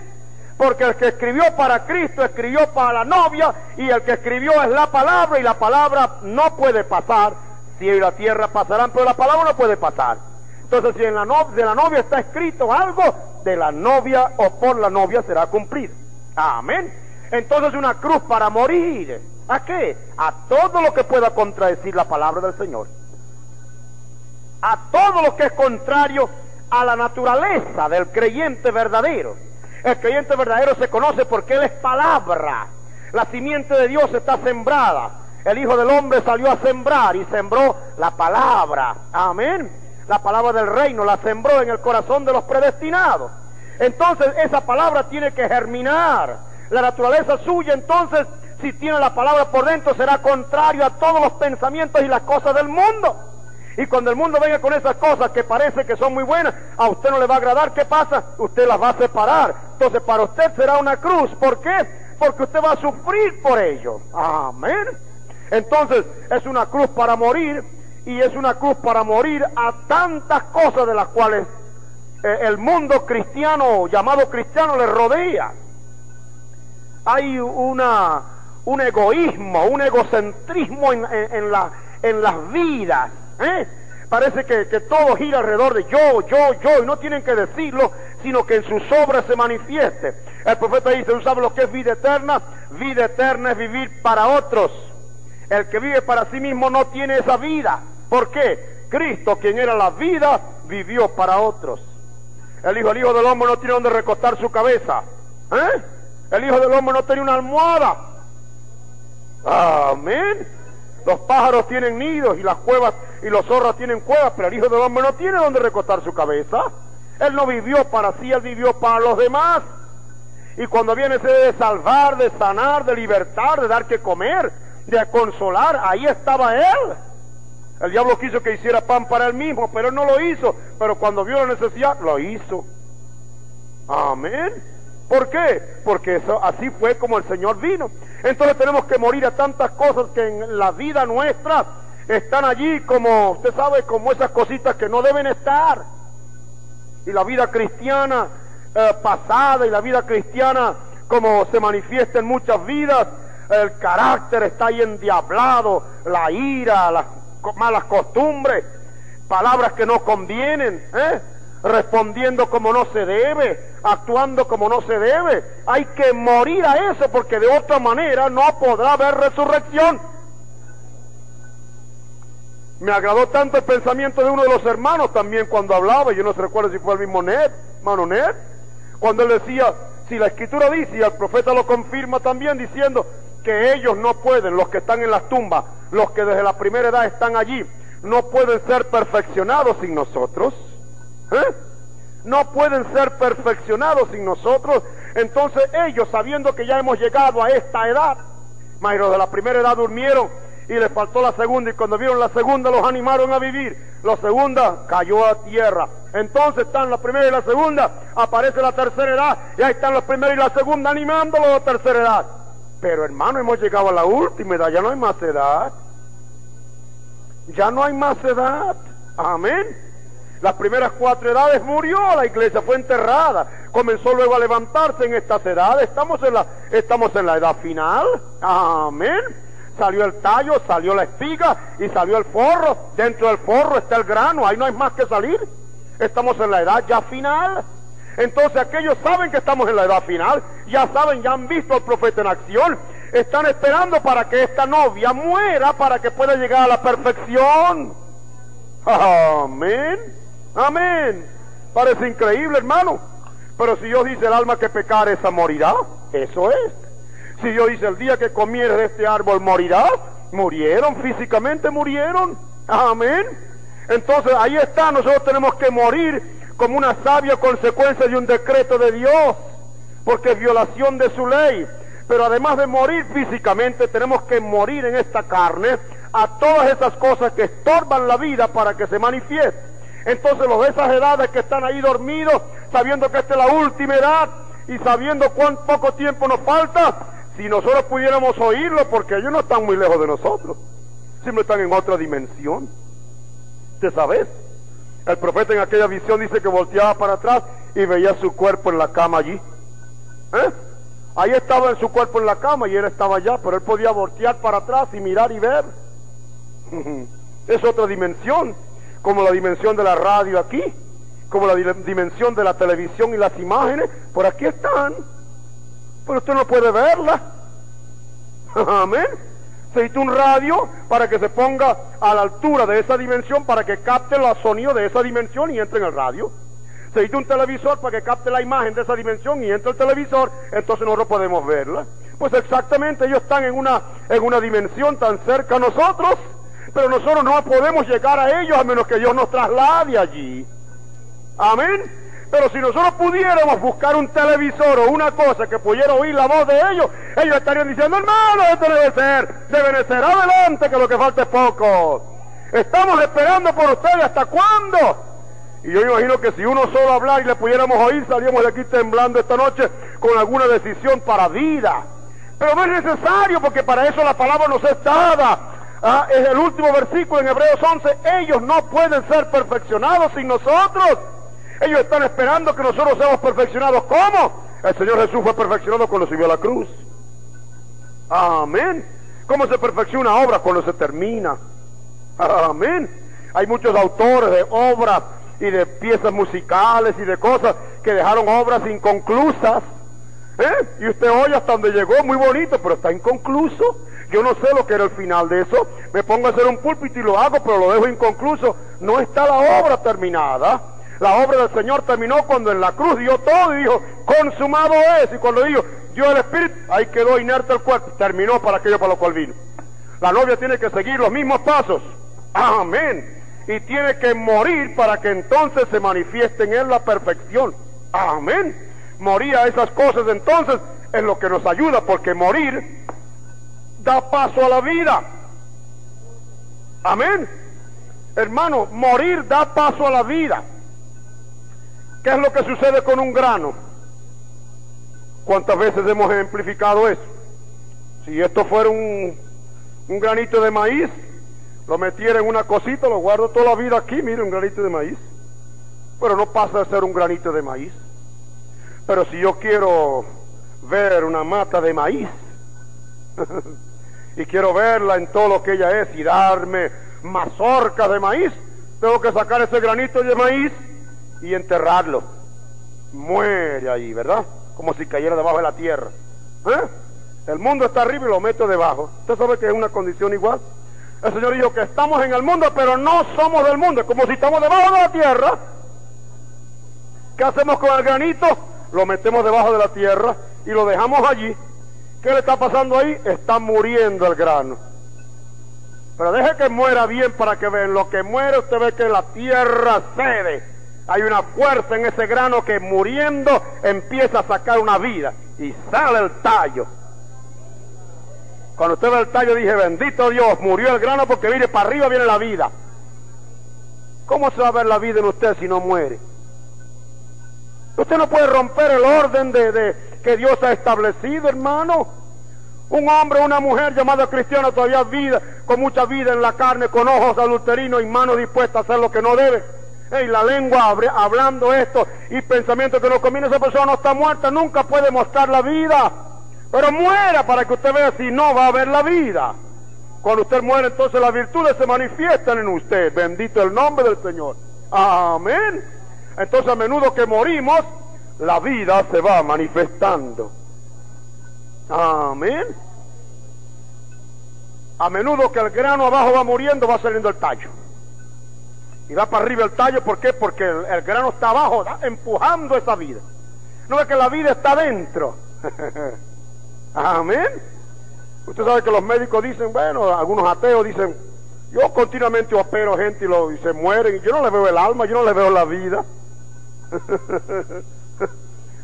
Porque el que escribió para Cristo, escribió para la novia, y el que escribió es la palabra, y la palabra no puede pasar. Cielo y la tierra pasarán, pero la palabra no puede pasar. Entonces, si en de la novia está escrito algo, de la novia o por la novia será cumplido. Amén. Entonces, una cruz para morir. ¿A qué? A todo lo que pueda contradecir la palabra del Señor. A todo lo que es contrario a la naturaleza del creyente verdadero. El creyente verdadero se conoce porque Él es palabra. La simiente de Dios está sembrada. El Hijo del Hombre salió a sembrar y sembró la palabra. Amén. La palabra del reino la sembró en el corazón de los predestinados. Entonces esa palabra tiene que germinar. La naturaleza suya, entonces, si tiene la palabra por dentro, será contrario a todos los pensamientos y las cosas del mundo. Y cuando el mundo venga con esas cosas que parece que son muy buenas, a usted no le va a agradar. ¿Qué pasa? Usted las va a separar. Entonces para usted será una cruz. ¿Por qué? Porque usted va a sufrir por ello. Amén. Entonces es una cruz para morir, y es una cruz para morir a tantas cosas de las cuales el mundo cristiano, llamado cristiano, le rodea. Hay un egoísmo, un egocentrismo en las vidas. Parece que todo gira alrededor de yo, y no tienen que decirlo, sino que en sus obras se manifieste. El profeta dice, ¿tú sabes lo que es vida eterna? Vida eterna es vivir para otros. El que vive para sí mismo no tiene esa vida. ¿Por qué? Cristo, quien era la vida, vivió para otros. El Hijo del Hombre no tiene donde recostar su cabeza. El Hijo del Hombre no tiene una almohada. Amén. Los pájaros tienen nidos y las cuevas y los zorros tienen cuevas, pero el Hijo del Hombre no tiene donde recostar su cabeza. Él no vivió para sí, Él vivió para los demás. Y cuando viene ese de salvar, de sanar, de libertar, de dar que comer, de consolar, ahí estaba Él. El diablo quiso que hiciera pan para Él mismo, pero Él no lo hizo. Pero cuando vio la necesidad, lo hizo. Amén. ¿Por qué? Porque eso, así fue como el Señor vino. Entonces tenemos que morir a tantas cosas que en la vida nuestra están allí como, usted sabe, como esas cositas que no deben estar. Y la vida cristiana pasada y la vida cristiana como se manifiesta en muchas vidas, el carácter está ahí endiablado, la ira, las malas costumbres, palabras que no convienen, respondiendo como no se debe, actuando como no se debe. Hay que morir a eso, porque de otra manera no podrá haber resurrección. Me agradó tanto el pensamiento de uno de los hermanos también cuando hablaba, yo no se recuerdo si fue el mismo hermano Ned, cuando él decía, si la Escritura dice, y el profeta lo confirma también diciendo que ellos no pueden, los que están en las tumbas, los que desde la primera edad están allí, no pueden ser perfeccionados sin nosotros. No pueden ser perfeccionados sin nosotros. Entonces ellos, sabiendo que ya hemos llegado a esta edad, mas los de la primera edad durmieron y les faltó la segunda, y cuando vieron la segunda los animaron a vivir. La segunda cayó a tierra. Entonces están la primera y la segunda, aparece la tercera edad, y ahí están la primera y la segunda animándolos a la tercera edad. Pero hermano, hemos llegado a la última edad, ya no hay más edad. Ya no hay más edad. Amén. Las primeras 4 edades murió, la iglesia fue enterrada, comenzó luego a levantarse en estas edades. Estamos en la edad final. Amén. Salió el tallo, salió la espiga y salió el forro. Dentro del forro está el grano, ahí no hay más que salir. Estamos en la edad ya final. Entonces aquellos saben que estamos en la edad final, ya saben, ya han visto al profeta en acción, están esperando para que esta novia muera para que pueda llegar a la perfección. Amén, amén. Parece increíble, hermano, pero si Dios dice el alma que pecar esa morirá, eso es. Si Dios dice el día que comieres de este árbol morirás, murieron, físicamente murieron. Amén. Entonces ahí está, nosotros tenemos que morir como una sabia consecuencia de un decreto de Dios, porque es violación de su ley. Pero además de morir físicamente, tenemos que morir en esta carne a todas esas cosas que estorban la vida para que se manifieste. Entonces los de esas edades que están ahí dormidos, sabiendo que esta es la última edad y sabiendo cuán poco tiempo nos falta, si nosotros pudiéramos oírlo, porque ellos no están muy lejos de nosotros, siempre están en otra dimensión. ¿Usted sabe? El profeta en aquella visión dice que volteaba para atrás y veía su cuerpo en la cama allí. Ahí estaba en su cuerpo en la cama y él estaba allá, pero él podía voltear para atrás y mirar y ver. Es otra dimensión, como la dimensión de la radio aquí, como la dimensión de la televisión y las imágenes, por aquí están, pero usted no puede verlas. Amén. Se necesita un radio para que se ponga a la altura de esa dimensión, para que capte los sonidos de esa dimensión y entre en el radio. Se necesita un televisor para que capte la imagen de esa dimensión y entre el televisor, entonces nosotros podemos verla. Pues exactamente, ellos están en una dimensión tan cerca a nosotros, pero nosotros no podemos llegar a ellos a menos que Dios nos traslade allí. Amén. Pero si nosotros pudiéramos buscar un televisor o una cosa que pudiera oír la voz de ellos, ellos estarían diciendo: hermano, esto debe ser adelante, que lo que falta es poco. Estamos esperando por ustedes, ¿hasta cuándo? Y yo imagino que si uno solo hablar y le pudiéramos oír, salíamos de aquí temblando esta noche con alguna decisión para vida. Pero no es necesario, porque para eso la palabra nos es dada. Es el último versículo en Hebreos 11. Ellos no pueden ser perfeccionados sin nosotros. Ellos están esperando que nosotros seamos perfeccionados. ¿Cómo? El Señor Jesús fue perfeccionado cuando subió a la cruz. Amén. ¿Cómo se perfecciona una obra? Cuando se termina. Amén. Hay muchos autores de obras y de piezas musicales y de cosas que dejaron obras inconclusas. Y usted oye hasta donde llegó, muy bonito, pero está inconcluso. Yo no sé lo que era el final de eso. Me pongo a hacer un púlpito y lo hago, pero lo dejo inconcluso. No está la obra terminada. La obra del Señor terminó cuando en la cruz dio todo y dijo: consumado es. Y cuando dijo, dio el Espíritu, ahí quedó inerte el cuerpo. Terminó para aquello para lo cual vino. La novia tiene que seguir los mismos pasos. Amén. Y tiene que morir para que entonces se manifieste en él la perfección. Amén. Morir a esas cosas entonces es lo que nos ayuda, porque morir da paso a la vida. Amén. Hermano, morir da paso a la vida. ¿Qué es lo que sucede con un grano? ¿Cuántas veces hemos ejemplificado eso? Si esto fuera un granito de maíz, lo metiera en una cosita, lo guardo toda la vida aquí, mire, un granito de maíz. Pero no pasa de ser un granito de maíz. Pero si yo quiero ver una mata de maíz y quiero verla en todo lo que ella es y darme mazorcas de maíz, tengo que sacar ese granito de maíz y enterrarlo. Muere ahí, ¿verdad? Como si cayera debajo de la tierra. El mundo está arriba y lo meto debajo. ¿Usted sabe que es una condición igual? El Señor dijo que estamos en el mundo, pero no somos del mundo. Es como si estamos debajo de la tierra. ¿Qué hacemos con el granito? Lo metemos debajo de la tierra y lo dejamos allí. ¿Qué le está pasando ahí? Está muriendo el grano. Pero deje que muera bien para que vean. Lo que muere, usted ve que la tierra cede. Hay una fuerza en ese grano que muriendo empieza a sacar una vida y sale el tallo. Cuando usted ve el tallo, dije: bendito Dios, murió el grano, porque mire, para arriba viene la vida. ¿Cómo se va a ver la vida en usted si no muere? Usted no puede romper el orden que Dios ha establecido, hermano. Un hombre o una mujer llamado cristiano todavía vida, con mucha vida en la carne, con ojos adulterinos y manos dispuestas a hacer lo que no debe. Y la lengua hablando esto y pensamientos que no conviene. Esa persona no está muerta, nunca puede mostrar la vida. Pero muera para que usted vea, si no va a ver la vida. Cuando usted muere, entonces las virtudes se manifiestan en usted. Bendito el nombre del Señor. Amén. Entonces a menudo que morimos, la vida se va manifestando. Amén. A menudo que el grano abajo va muriendo, va saliendo el tallo. Y va para arriba el tallo. ¿Por qué? Porque el grano está abajo, empujando esa vida. No es que la vida está dentro. Amén. Usted sabe que los médicos dicen, bueno, algunos ateos dicen: yo continuamente opero gente y se mueren, y yo no le veo el alma, yo no le veo la vida.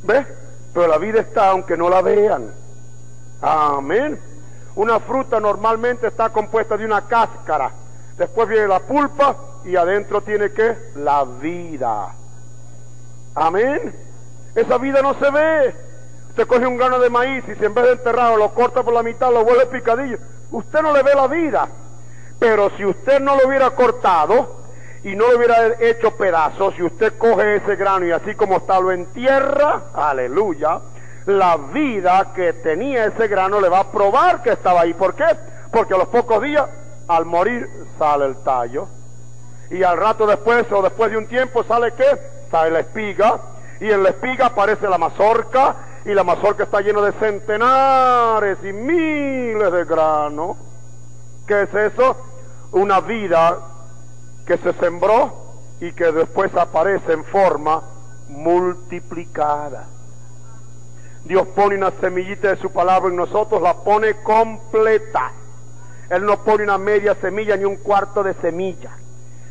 ¿Ves? Pero la vida está aunque no la vean. Amén. Una fruta normalmente está compuesta de una cáscara, después viene la pulpa y adentro tiene ¿qué? La vida. Amén. Esa vida no se ve. Usted coge un grano de maíz y si en vez de enterrarlo lo corta por la mitad, lo vuelve picadillo, usted no le ve la vida. Pero si usted no lo hubiera cortado y no lo hubiera hecho pedazos, si usted coge ese grano y así como está lo entierra, aleluya, la vida que tenía ese grano le va a probar que estaba ahí. ¿Por qué? Porque a los pocos días, al morir, sale el tallo. Y al rato después, o después de un tiempo, ¿sale qué? Sale la espiga. Y en la espiga aparece la mazorca. Y la mazorca está llena de centenares y miles de granos. ¿Qué es eso? Una vida que se sembró y que después aparece en forma multiplicada. Dios pone una semillita de su palabra en nosotros, la pone completa. Él no pone una media semilla ni un cuarto de semilla.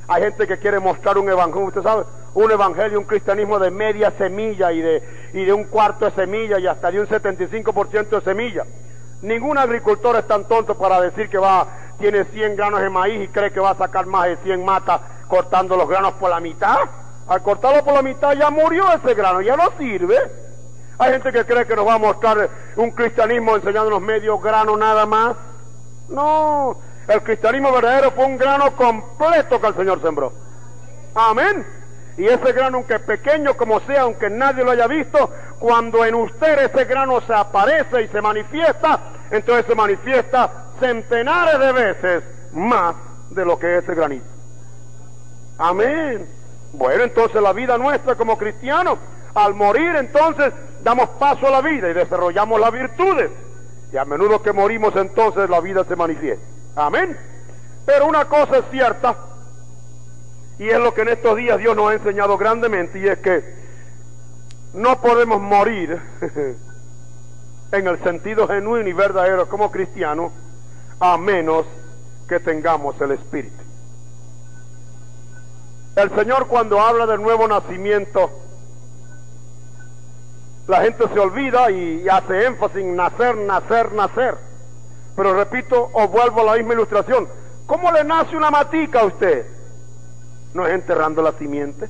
Hay gente que quiere mostrar un evangelio, usted sabe, un evangelio, un cristianismo de media semilla y de un cuarto de semilla y hasta de un 75% de semilla. Ningún agricultor es tan tonto para decir que tiene 100 granos de maíz y cree que va a sacar más de 100 matas cortando los granos por la mitad. Al cortarlo por la mitad ya murió ese grano, ya no sirve. Hay gente que cree que nos va a mostrar un cristianismo enseñándonos medio grano nada más. No, el cristianismo verdadero fue un grano completo que el Señor sembró. Amén. Y ese grano, aunque pequeño como sea, aunque nadie lo haya visto, cuando en usted ese grano se aparece y se manifiesta, entonces se manifiesta centenares de veces más de lo que es ese granito. Amén. Bueno, entonces la vida nuestra como cristianos, al morir entonces damos paso a la vida y desarrollamos las virtudes. Y a menudo que morimos entonces la vida se manifiesta. Amén. Pero una cosa es cierta, y es lo que en estos días Dios nos ha enseñado grandemente, y es que no podemos morir en el sentido genuino y verdadero como cristianos a menos que tengamos el Espíritu. El Señor, cuando habla del nuevo nacimiento, la gente se olvida y hace énfasis en nacer, nacer, nacer. Pero repito, os vuelvo a la misma ilustración. ¿Cómo le nace una matica a usted? ¿No es enterrando la simiente?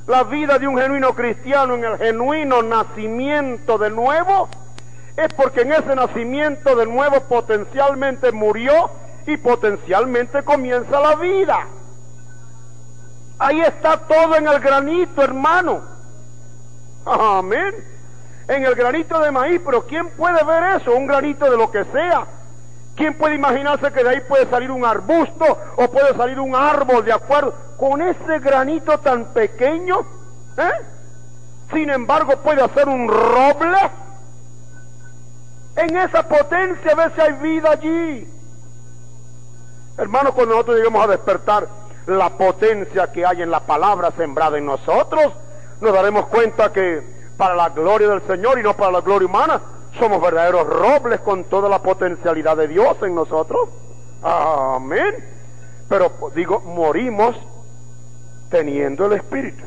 La vida de un genuino cristiano en el genuino nacimiento de nuevo es porque en ese nacimiento de nuevo potencialmente murió y potencialmente comienza la vida. Ahí está todo en el granito, hermano. Amén. En el granito de maíz, pero ¿quién puede ver eso? Un granito de lo que sea. ¿Quién puede imaginarse que de ahí puede salir un arbusto o puede salir un árbol de acuerdo con ese granito tan pequeño? Sin embargo, puede hacer un roble. En esa potencia, a ver si hay vida allí. Hermanos, cuando nosotros lleguemos a despertar la potencia que hay en la palabra sembrada en nosotros, nos daremos cuenta que para la gloria del Señor y no para la gloria humana, somos verdaderos robles con toda la potencialidad de Dios en nosotros. Amén. Pero digo, morimos teniendo el Espíritu.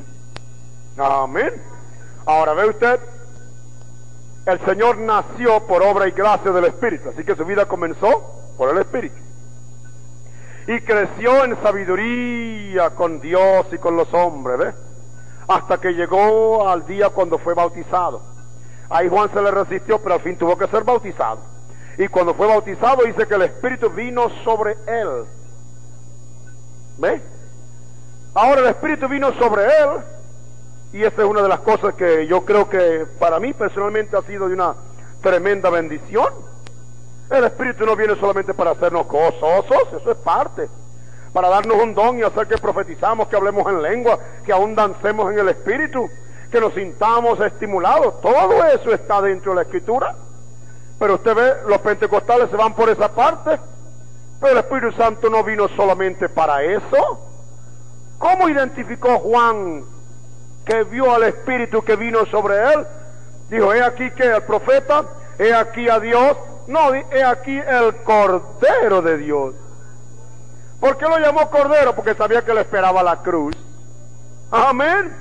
Amén. Ahora ve usted, el Señor nació por obra y gracia del Espíritu, así que su vida comenzó por el Espíritu. Y creció en sabiduría con Dios y con los hombres, ¿ves? Hasta que llegó al día cuando fue bautizado. Ahí Juan se le resistió, pero al fin tuvo que ser bautizado. Y cuando fue bautizado dice que el Espíritu vino sobre él. ¿Ve? Ahora el Espíritu vino sobre él, y esa es una de las cosas que yo creo que para mí personalmente ha sido de una tremenda bendición. El Espíritu no viene solamente para hacernos gozosos, eso es parte. Para darnos un don y hacer que profetizamos, que hablemos en lengua, que aún dancemos en el Espíritu, que nos sintamos estimulados. Todo eso está dentro de la Escritura. Pero usted ve, los pentecostales se van por esa parte, pero el Espíritu Santo no vino solamente para eso. ¿Cómo identificó Juan que vio al Espíritu que vino sobre él? Dijo, he aquí que el profeta, he aquí a Dios. No, he aquí el Cordero de Dios. ¿Por qué lo llamó Cordero? Porque sabía que le esperaba la cruz. Amén.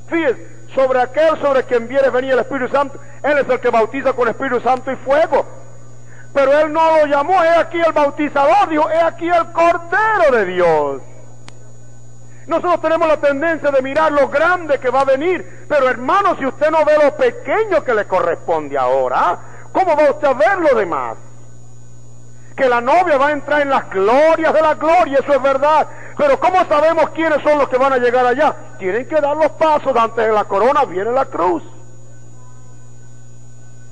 Fíjense, sobre aquel sobre quien viene venir el Espíritu Santo, Él es el que bautiza con Espíritu Santo y fuego. pero él no lo llamó, he aquí el bautizador, dijo, he aquí el Cordero de Dios. Nosotros tenemos la tendencia de mirar lo grande que va a venir, pero hermano, si usted no ve lo pequeño que le corresponde ahora, ¿cómo va usted a ver lo demás? Que la novia va a entrar en las glorias de la gloria, eso es verdad, pero ¿cómo sabemos quiénes son los que van a llegar allá? Tienen que dar los pasos, antes de la corona viene la cruz.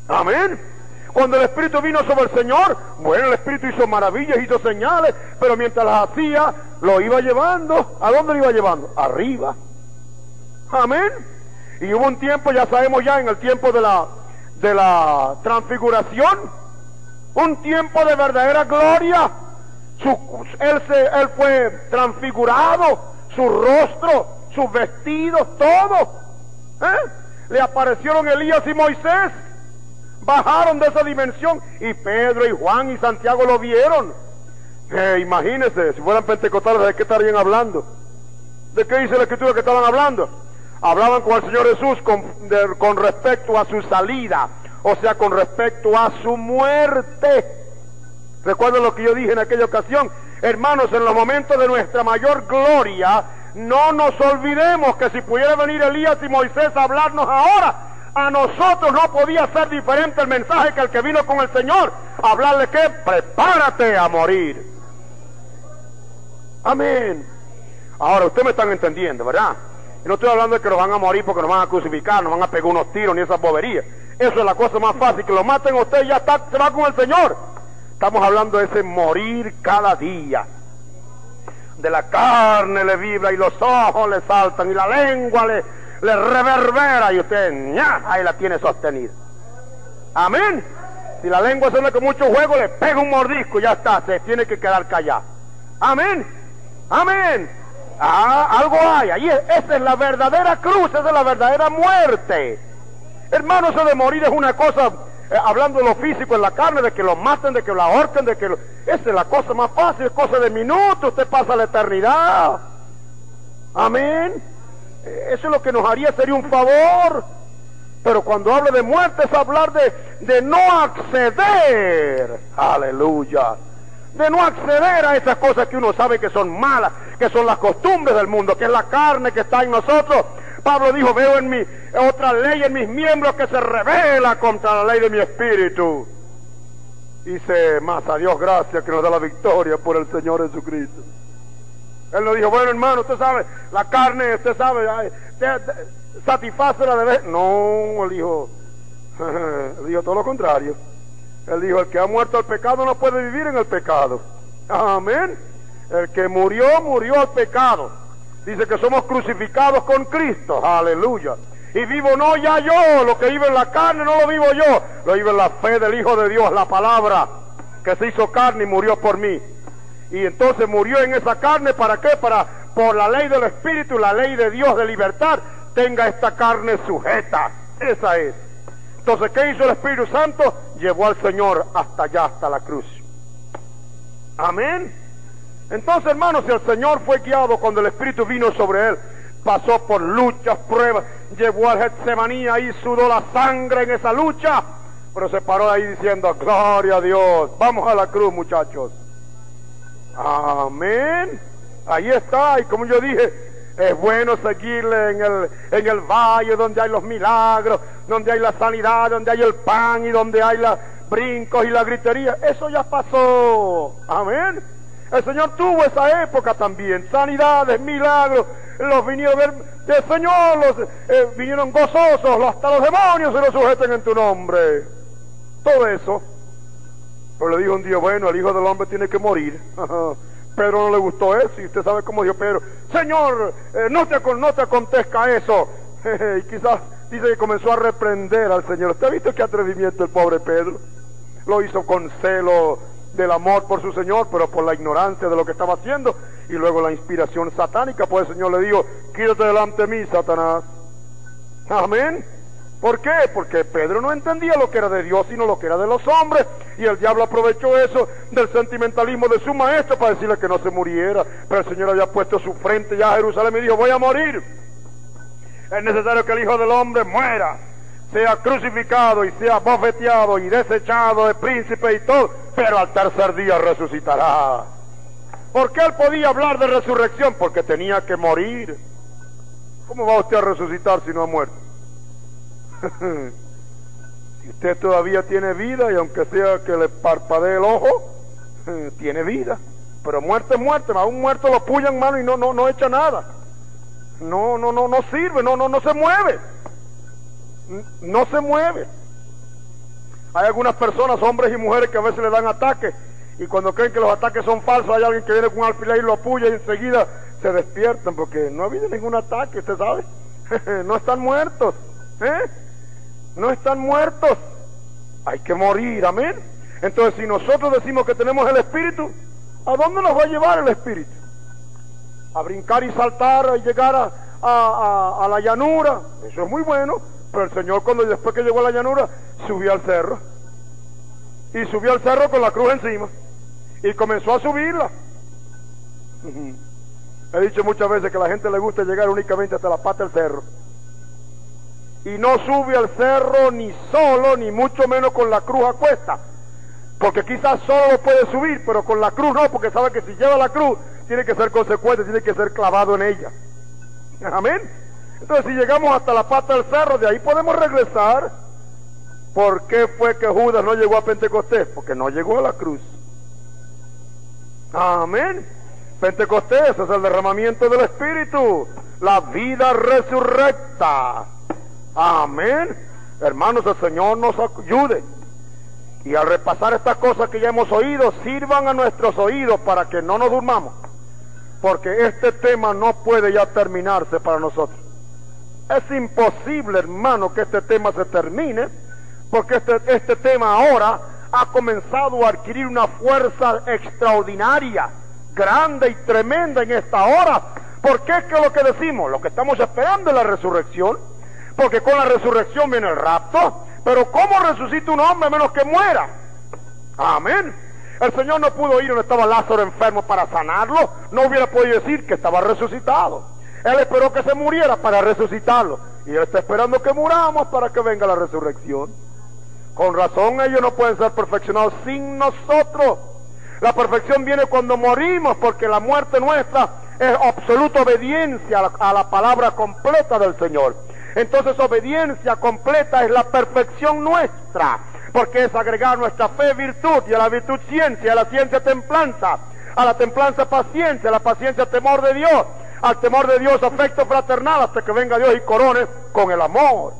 Amén. Cuando el Espíritu vino sobre el Señor, bueno, el Espíritu hizo maravillas, hizo señales, pero mientras las hacía, lo iba llevando. ¿A dónde lo iba llevando? Arriba. Amén. Y hubo un tiempo, ya sabemos ya, en el tiempo de la transfiguración, un tiempo de verdadera gloria. Él fue transfigurado, su rostro, sus vestidos, todo. Le aparecieron Elías y Moisés. Bajaron de esa dimensión y Pedro y Juan y Santiago lo vieron. Imagínense, si fueran pentecostales, ¿de qué estarían hablando? ¿De qué dice la Escritura que estaban hablando? Hablaban con el Señor Jesús con respecto a su salida, o sea, con respecto a su muerte. Recuerden lo que yo dije en aquella ocasión, hermanos, en los momentos de nuestra mayor gloria, no nos olvidemos que si pudiera venir Elías y Moisés a hablarnos ahora, a nosotros no podía ser diferente el mensaje que el que vino con el Señor. Hablarle que prepárate a morir. Amén. Ahora, ustedes me están entendiendo, ¿verdad? Y no estoy hablando de que nos van a morir porque nos van a crucificar, nos van a pegar unos tiros ni esas boberías. Eso es la cosa más fácil, que lo maten a usted y ya está, se va con el Señor. Estamos hablando de ese morir cada día. De la carne le vibra y los ojos le saltan y la lengua le reverbera y usted ¡ya! Ahí la tiene sostenida. Amén. Si la lengua suena con mucho juego, le pega un mordisco y ya está, se tiene que quedar callado. Amén. Amén. Algo hay ahí. Esa es la verdadera cruz, esa es la verdadera muerte. Hermano, eso de morir es una cosa, hablando de lo físico en la carne, de que lo maten, de que lo ahorquen, esa es la cosa más fácil, es cosa de minutos, usted pasa la eternidad. Amén. Eso es lo que nos haría, sería un favor. Pero cuando hablo de muerte es hablar de no acceder, aleluya, de no acceder a esas cosas que uno sabe que son malas, que son las costumbres del mundo, que es la carne que está en nosotros. Pablo dijo, veo en mí otra ley en mis miembros que se revela contra la ley de mi espíritu. Dice, más a Dios gracias que nos da la victoria por el Señor Jesucristo. Él nos dijo, bueno hermano, usted sabe, la carne, usted sabe, satisface la de vez. No, él dijo todo lo contrario. Él dijo, el que ha muerto al pecado no puede vivir en el pecado. Amén. El que murió, murió al pecado. Dice que somos crucificados con Cristo, aleluya. Y vivo no ya yo, lo que vive en la carne no lo vivo yo, lo vivo en la fe del Hijo de Dios, la palabra que se hizo carne y murió por mí. Y entonces murió en esa carne, ¿para qué? Por la ley del Espíritu, la ley de Dios de libertad, tenga esta carne sujeta. Esa es. Entonces, ¿qué hizo el Espíritu Santo? Llevó al Señor hasta allá, hasta la cruz. Amén. Entonces, hermanos, si el Señor fue guiado cuando el Espíritu vino sobre él, pasó por luchas, pruebas, llevó al Getsemaní, ahí sudó la sangre en esa lucha, pero se paró ahí diciendo, gloria a Dios, vamos a la cruz, muchachos. Amén. Ahí está, y como yo dije, es bueno seguirle en el valle donde hay los milagros, donde hay la sanidad, donde hay el pan y donde hay los brincos y la gritería. Eso ya pasó. Amén. El Señor tuvo esa época también, sanidades, milagros, los vinieron a ver, el Señor vinieron gozosos, hasta los demonios se los sujeten en tu nombre. Todo eso. Pero le dijo un día, bueno, el Hijo del Hombre tiene que morir. Pedro no le gustó eso, y usted sabe cómo dijo Pedro, Señor, no te acontezca eso. Y quizás dice que comenzó a reprender al Señor. ¿Usted ha visto qué atrevimiento el pobre Pedro? Lo hizo con celo del amor por su Señor, pero por la ignorancia de lo que estaba haciendo, y luego la inspiración satánica, pues el Señor le dijo, quítate delante de mí, Satanás. Amén. ¿Por qué? Porque Pedro no entendía lo que era de Dios, sino lo que era de los hombres, y el diablo aprovechó eso del sentimentalismo de su maestro para decirle que no se muriera, pero el Señor había puesto su frente ya a Jerusalén y dijo, voy a morir, es necesario que el Hijo del Hombre muera, sea crucificado y sea bofeteado y desechado de príncipe y todo, pero al tercer día resucitará. ¿Por qué él podía hablar de resurrección? Porque tenía que morir. ¿Cómo va usted a resucitar si no ha muerto? Si usted todavía tiene vida, y aunque sea que le parpadee el ojo, tiene vida. Pero muerte es muerte. A un muerto lo puyan, mano, y no echa nada. No sirve, no se mueve. No se mueve. Hay algunas personas, hombres y mujeres, que a veces le dan ataques, y cuando creen que los ataques son falsos, hay alguien que viene con un alfiler y lo apuya y enseguida se despiertan, porque no ha habido ningún ataque, usted sabe. No están muertos, no están muertos. Hay que morir, amén. Entonces, si nosotros decimos que tenemos el Espíritu, ¿a dónde nos va a llevar el Espíritu? A brincar y saltar, a llegar a la llanura. Eso es muy bueno, pero el Señor, después que llegó a la llanura, subió al cerro, y subió al cerro con la cruz encima, y comenzó a subirla. He dicho muchas veces que a la gente le gusta llegar únicamente hasta la pata del cerro, y no sube al cerro ni solo, ni mucho menos con la cruz a cuesta, porque quizás solo lo puede subir, pero con la cruz no, porque sabe que si lleva la cruz tiene que ser consecuente, tiene que ser clavado en ella. Amén. Entonces, si llegamos hasta la pata del cerro, de ahí podemos regresar. ¿Por qué fue que Judas no llegó a Pentecostés? Porque no llegó a la cruz. Amén. Pentecostés es el derramamiento del Espíritu, la vida resurrecta. Amén. Hermanos, el Señor nos ayude. Y al repasar estas cosas que ya hemos oído, sirvan a nuestros oídos para que no nos durmamos, porque este tema no puede ya terminarse para nosotros. Es imposible, hermano, que este tema se termine, porque este tema ahora ha comenzado a adquirir una fuerza extraordinaria, grande y tremenda en esta hora. Porque es que lo que decimos, lo que estamos esperando es la resurrección, porque con la resurrección viene el rapto. Pero ¿cómo resucita un hombre a menos que muera? Amén. El Señor no pudo ir donde estaba Lázaro enfermo para sanarlo. No hubiera podido decir que estaba resucitado. Él esperó que se muriera para resucitarlo, y Él está esperando que muramos para que venga la resurrección. Con razón ellos no pueden ser perfeccionados sin nosotros. La perfección viene cuando morimos, porque la muerte nuestra es absoluta obediencia a la palabra completa del Señor. Entonces, obediencia completa es la perfección nuestra, porque es agregar nuestra fe virtud, y a la virtud ciencia, a la ciencia templanza, a la templanza paciencia, a la paciencia temor de Dios, al temor de Dios afecto fraternal, hasta que venga Dios y corone con el amor.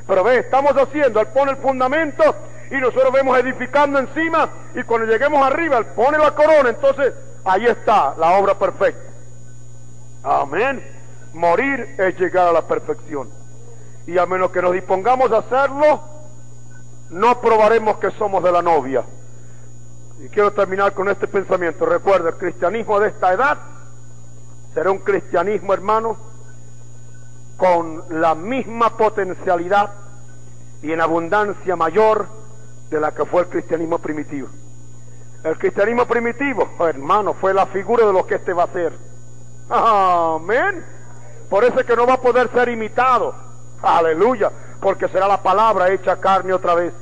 Pero ve, estamos haciendo, Él pone el fundamento y nosotros vemos edificando encima, y cuando lleguemos arriba Él pone la corona. Entonces ahí está la obra perfecta. Amén. Morir es llegar a la perfección, y a menos que nos dispongamos a hacerlo, no probaremos que somos de la novia. Y quiero terminar con este pensamiento. Recuerda, el cristianismo de esta edad será un cristianismo, hermano, con la misma potencialidad y en abundancia mayor de la que fue el cristianismo primitivo. El cristianismo primitivo, hermano, fue la figura de lo que este va a ser. Amén. Por eso es que no va a poder ser imitado. Aleluya, porque será la palabra hecha carne otra vez,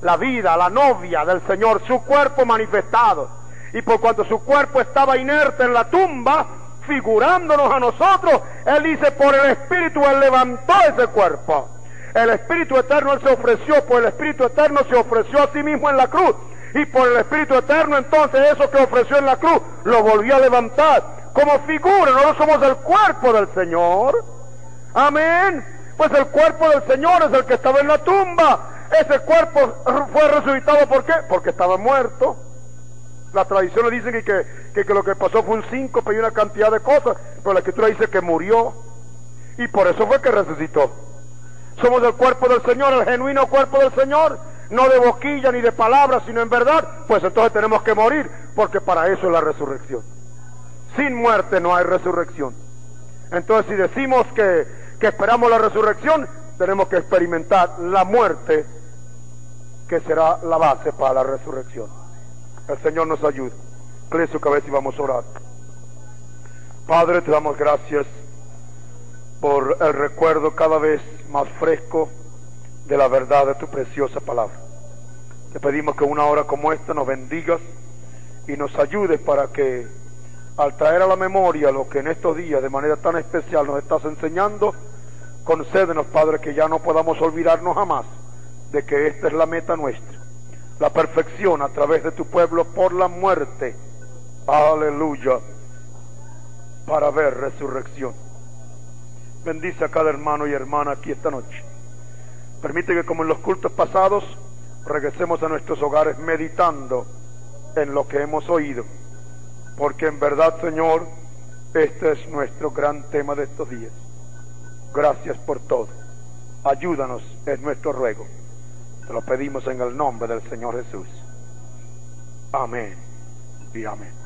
la vida, la novia del Señor, su cuerpo manifestado. Y por cuanto su cuerpo estaba inerte en la tumba, figurándonos a nosotros, Él dice, por el Espíritu Él levantó ese cuerpo. El Espíritu Eterno Él se ofreció, por el Espíritu Eterno se ofreció a sí mismo en la cruz, y por el Espíritu Eterno entonces eso que ofreció en la cruz lo volvió a levantar como figura. Nosotros somos el cuerpo del Señor. Amén. Pues el cuerpo del Señor es el que estaba en la tumba. Ese cuerpo fue resucitado, ¿por qué? Porque estaba muerto. Las tradiciones dicen que lo que pasó fue un síncope y una cantidad de cosas, pero la Escritura dice que murió, y por eso fue que resucitó. Somos el cuerpo del Señor, el genuino cuerpo del Señor, no de boquilla ni de palabras, sino en verdad. Pues entonces tenemos que morir, porque para eso es la resurrección. Sin muerte no hay resurrección. Entonces, si decimos que esperamos la resurrección, tenemos que experimentar la muerte, que será la base para la resurrección. El Señor nos ayude. Incline su cabeza y vamos a orar. Padre, te damos gracias por el recuerdo cada vez más fresco de la verdad de tu preciosa palabra. Te pedimos que una hora como esta nos bendigas y nos ayudes para que, al traer a la memoria lo que en estos días de manera tan especial nos estás enseñando, concédenos, Padre, que ya no podamos olvidarnos jamás de que esta es la meta nuestra, la perfección a través de tu pueblo por la muerte, aleluya, para ver resurrección. Bendice a cada hermano y hermana aquí esta noche. Permite que, como en los cultos pasados, regresemos a nuestros hogares meditando en lo que hemos oído, porque en verdad, Señor, este es nuestro gran tema de estos días. Gracias por todo. Ayúdanos, es nuestro ruego. Te lo pedimos en el nombre del Señor Jesús. Amén y amén.